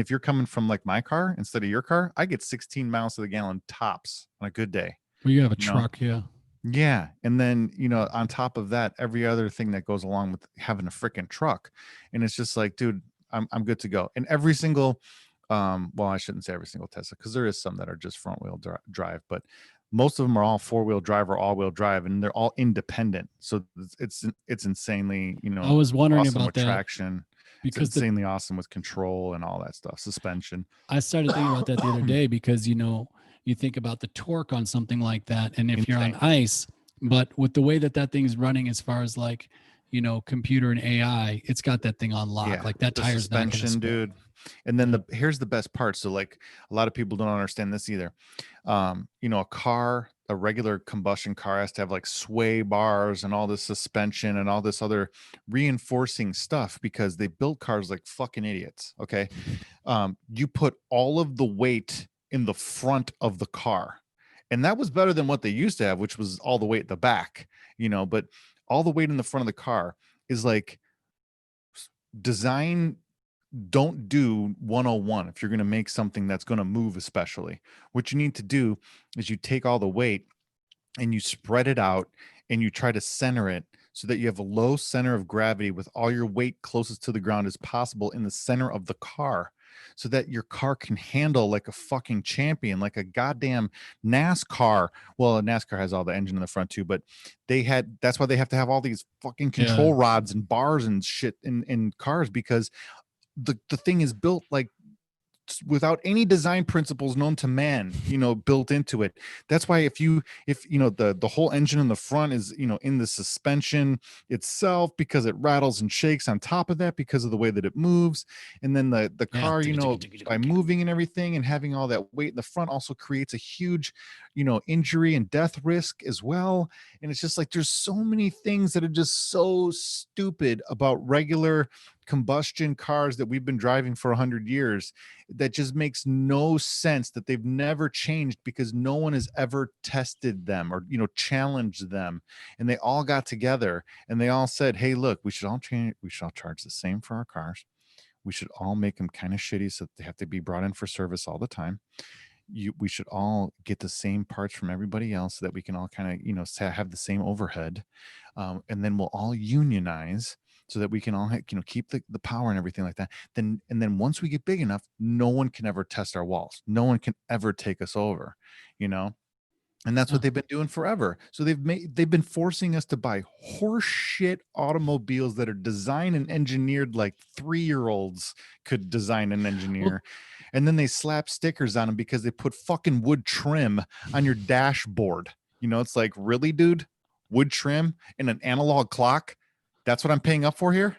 you're coming from like my car instead of your car, I get 16 miles to the gallon tops on a good day. Well, you have a truck. Yeah. Yeah. And then, on top of that, every other thing that goes along with having a freaking truck. And it's just like, dude, I'm good to go. And every single, well, I shouldn't say every single Tesla, because there is some that are just front wheel drive, but most of them are all 4-wheel drive or all-wheel drive, and they're all independent. So it's insanely, I was wondering awesome about with that traction. Because it's insanely awesome with control and all that stuff, suspension. I started thinking about that the other day because you think about the torque on something like that, and if you're on ice, but with the way that thing's running, as far as like computer and AI, it's got that thing on lock. Like that tire's suspension, dude. And then here's the best part. So like a lot of people don't understand this either. You know, a regular combustion car has to have like sway bars and all this suspension and all this other reinforcing stuff because they build cars like fucking idiots. Okay. You put all of the weight in the front of the car. And that was better than what they used to have, which was all the weight at the back, you know, but all the weight in the front of the car is like design. Don't do 101 if you're going to make something that's going to move, especially. What you need to do is you take all the weight and you spread it out and you try to center it so that you have a low center of gravity with all your weight closest to the ground as possible in the center of the car, so that your car can handle like a fucking champion, like a goddamn NASCAR. Well, a NASCAR has all the engine in the front too, but that's why they have to have all these fucking control rods and bars and shit in cars, because the thing is built like without any design principles known to man, you know, built into it. That's why if you know, the whole engine in the front is, you know, in the suspension itself, because it rattles and shakes on top of that because of the way that it moves. And then the car, you know, by moving and everything and having all that weight in the front also creates a huge, you know, injury and death risk as well. And it's just like there's so many things that are just so stupid about regular combustion cars that we've been driving for 100 years that just makes no sense, that they've never changed because no one has ever tested them or, you know, challenged them. And they all got together and they all said, hey, look, we should all charge the same for our cars. We should all make them kind of shitty so that they have to be brought in for service all the time. We should all get the same parts from everybody else so that we can all kind of, you know, have the same overhead. And then we'll all unionize so that we can all, you know, keep the power and everything like that. And then once we get big enough, no one can ever test our walls. No one can ever take us over, you know? And that's what they've been doing forever. So they've been forcing us to buy horse shit automobiles that are designed and engineered like 3-year-olds could design and engineer. And then they slap stickers on them because they put fucking wood trim on your dashboard. You know, it's like, really, dude? Wood trim and an analog clock? That's what I'm paying up for here?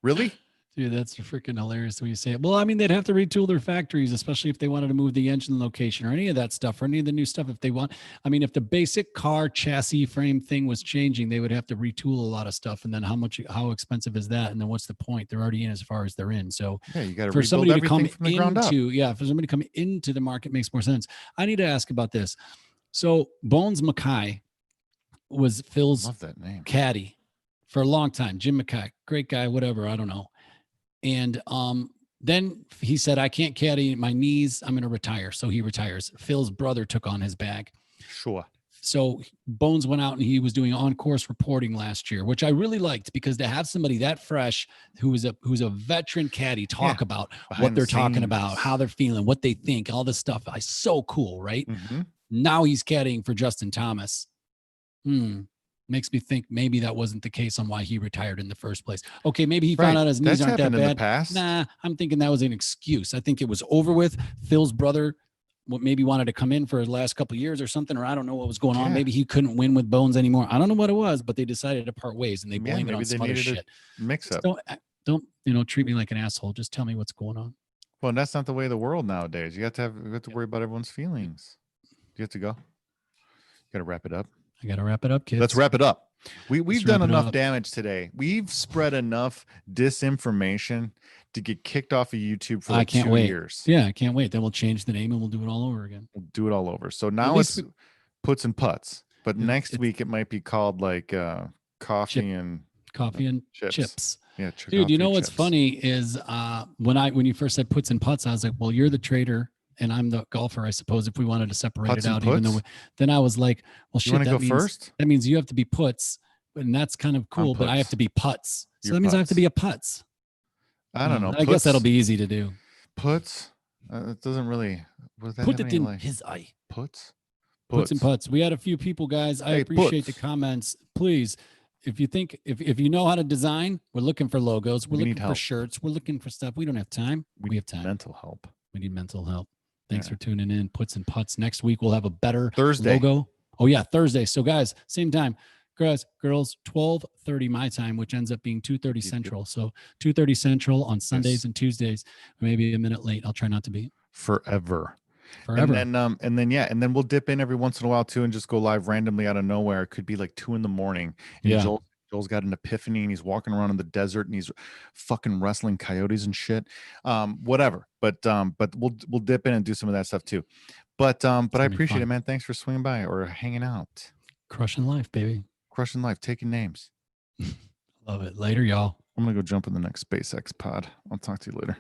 Really? Dude, that's freaking hilarious when you say it. Well, I mean, they'd have to retool their factories, especially if they wanted to move the engine location or any of that stuff or any of the new stuff. If they want, I mean, if the basic car chassis frame thing was changing, they would have to retool a lot of stuff. And then how expensive is that? And then what's the point? They're already in as far as they're in. So yeah, you got to for somebody to come from the ground up. for somebody to come into the market makes more sense. I need to ask about this. So Bones Mackay was Phil's caddy for a long time. Jim Mackay, great guy, whatever. I don't know. And then he said, I can't caddy my knees. I'm going to retire. So he retires. Phil's brother took on his bag. Sure. So Bones went out and he was doing on-course reporting last year, which I really liked, because to have somebody that fresh who's a veteran caddy talk about what they're talking about, how they're feeling, what they think, all this stuff. Is so cool, right? Mm-hmm. Now he's caddying for Justin Thomas. Makes me think maybe that wasn't the case on why he retired in the first place. Okay, maybe he found out his knees aren't that bad. In the past. Nah, I'm thinking that was an excuse. I think it was over with. Phil's brother maybe wanted to come in for his last couple of years or something, or I don't know what was going on. Maybe he couldn't win with Bones anymore. I don't know what it was, but they decided to part ways and they blame it on some other shit. Mix up. Don't treat me like an asshole. Just tell me what's going on. Well, and that's not the way of the world nowadays. You have to worry about everyone's feelings. Do you have to go? You got to wrap it up. I got to wrap it up, kids. Let's wrap it up. We've done enough damage today. We've spread enough disinformation to get kicked off of YouTube for like 2 years. Yeah, I can't wait. Then we'll change the name and we'll do it all over again. We'll do it all over. So now it's puts and putts. But next week it might be called like coffee and chips. Yeah, dude. You know what's funny is when you first said puts and putts, I was like, well, you're the trader and I'm the golfer, I suppose, if we wanted to separate putts it out, even though then I was like, well, shit, that means, first? That means you have to be puts, and that's kind of cool, but I have to be putts. So that means I have to be a putts. I don't know. I guess that'll be easy to do. Puts? It doesn't really. Put it in his eye. Puts and putts. We had a few people, guys. I appreciate the comments. Please, if you think, if you know how to design, we're looking for logos. We're looking for shirts. We're looking for stuff. We don't have time. We have time. Mental help. We need mental help. Thanks for tuning in. Puts and putts. Next week, we'll have a better Thursday logo. Oh, yeah, Thursday. So, guys, same time. girls, 12:30 my time, which ends up being 2:30 Central. So 2:30 Central on Sundays and Tuesdays, maybe a minute late. I'll try not to be. Forever. Forever. And then we'll dip in every once in a while too and just go live randomly out of nowhere. It could be like 2 a.m. And Yeah. Joel's got an epiphany and he's walking around in the desert and he's fucking wrestling coyotes and shit. Whatever. But we'll dip in and do some of that stuff too. But I appreciate it, man. Thanks for swinging by or hanging out. Crushing life, baby. Crushing life, taking names. Love it. Later, y'all. I'm gonna go jump in the next SpaceX pod. I'll talk to you later.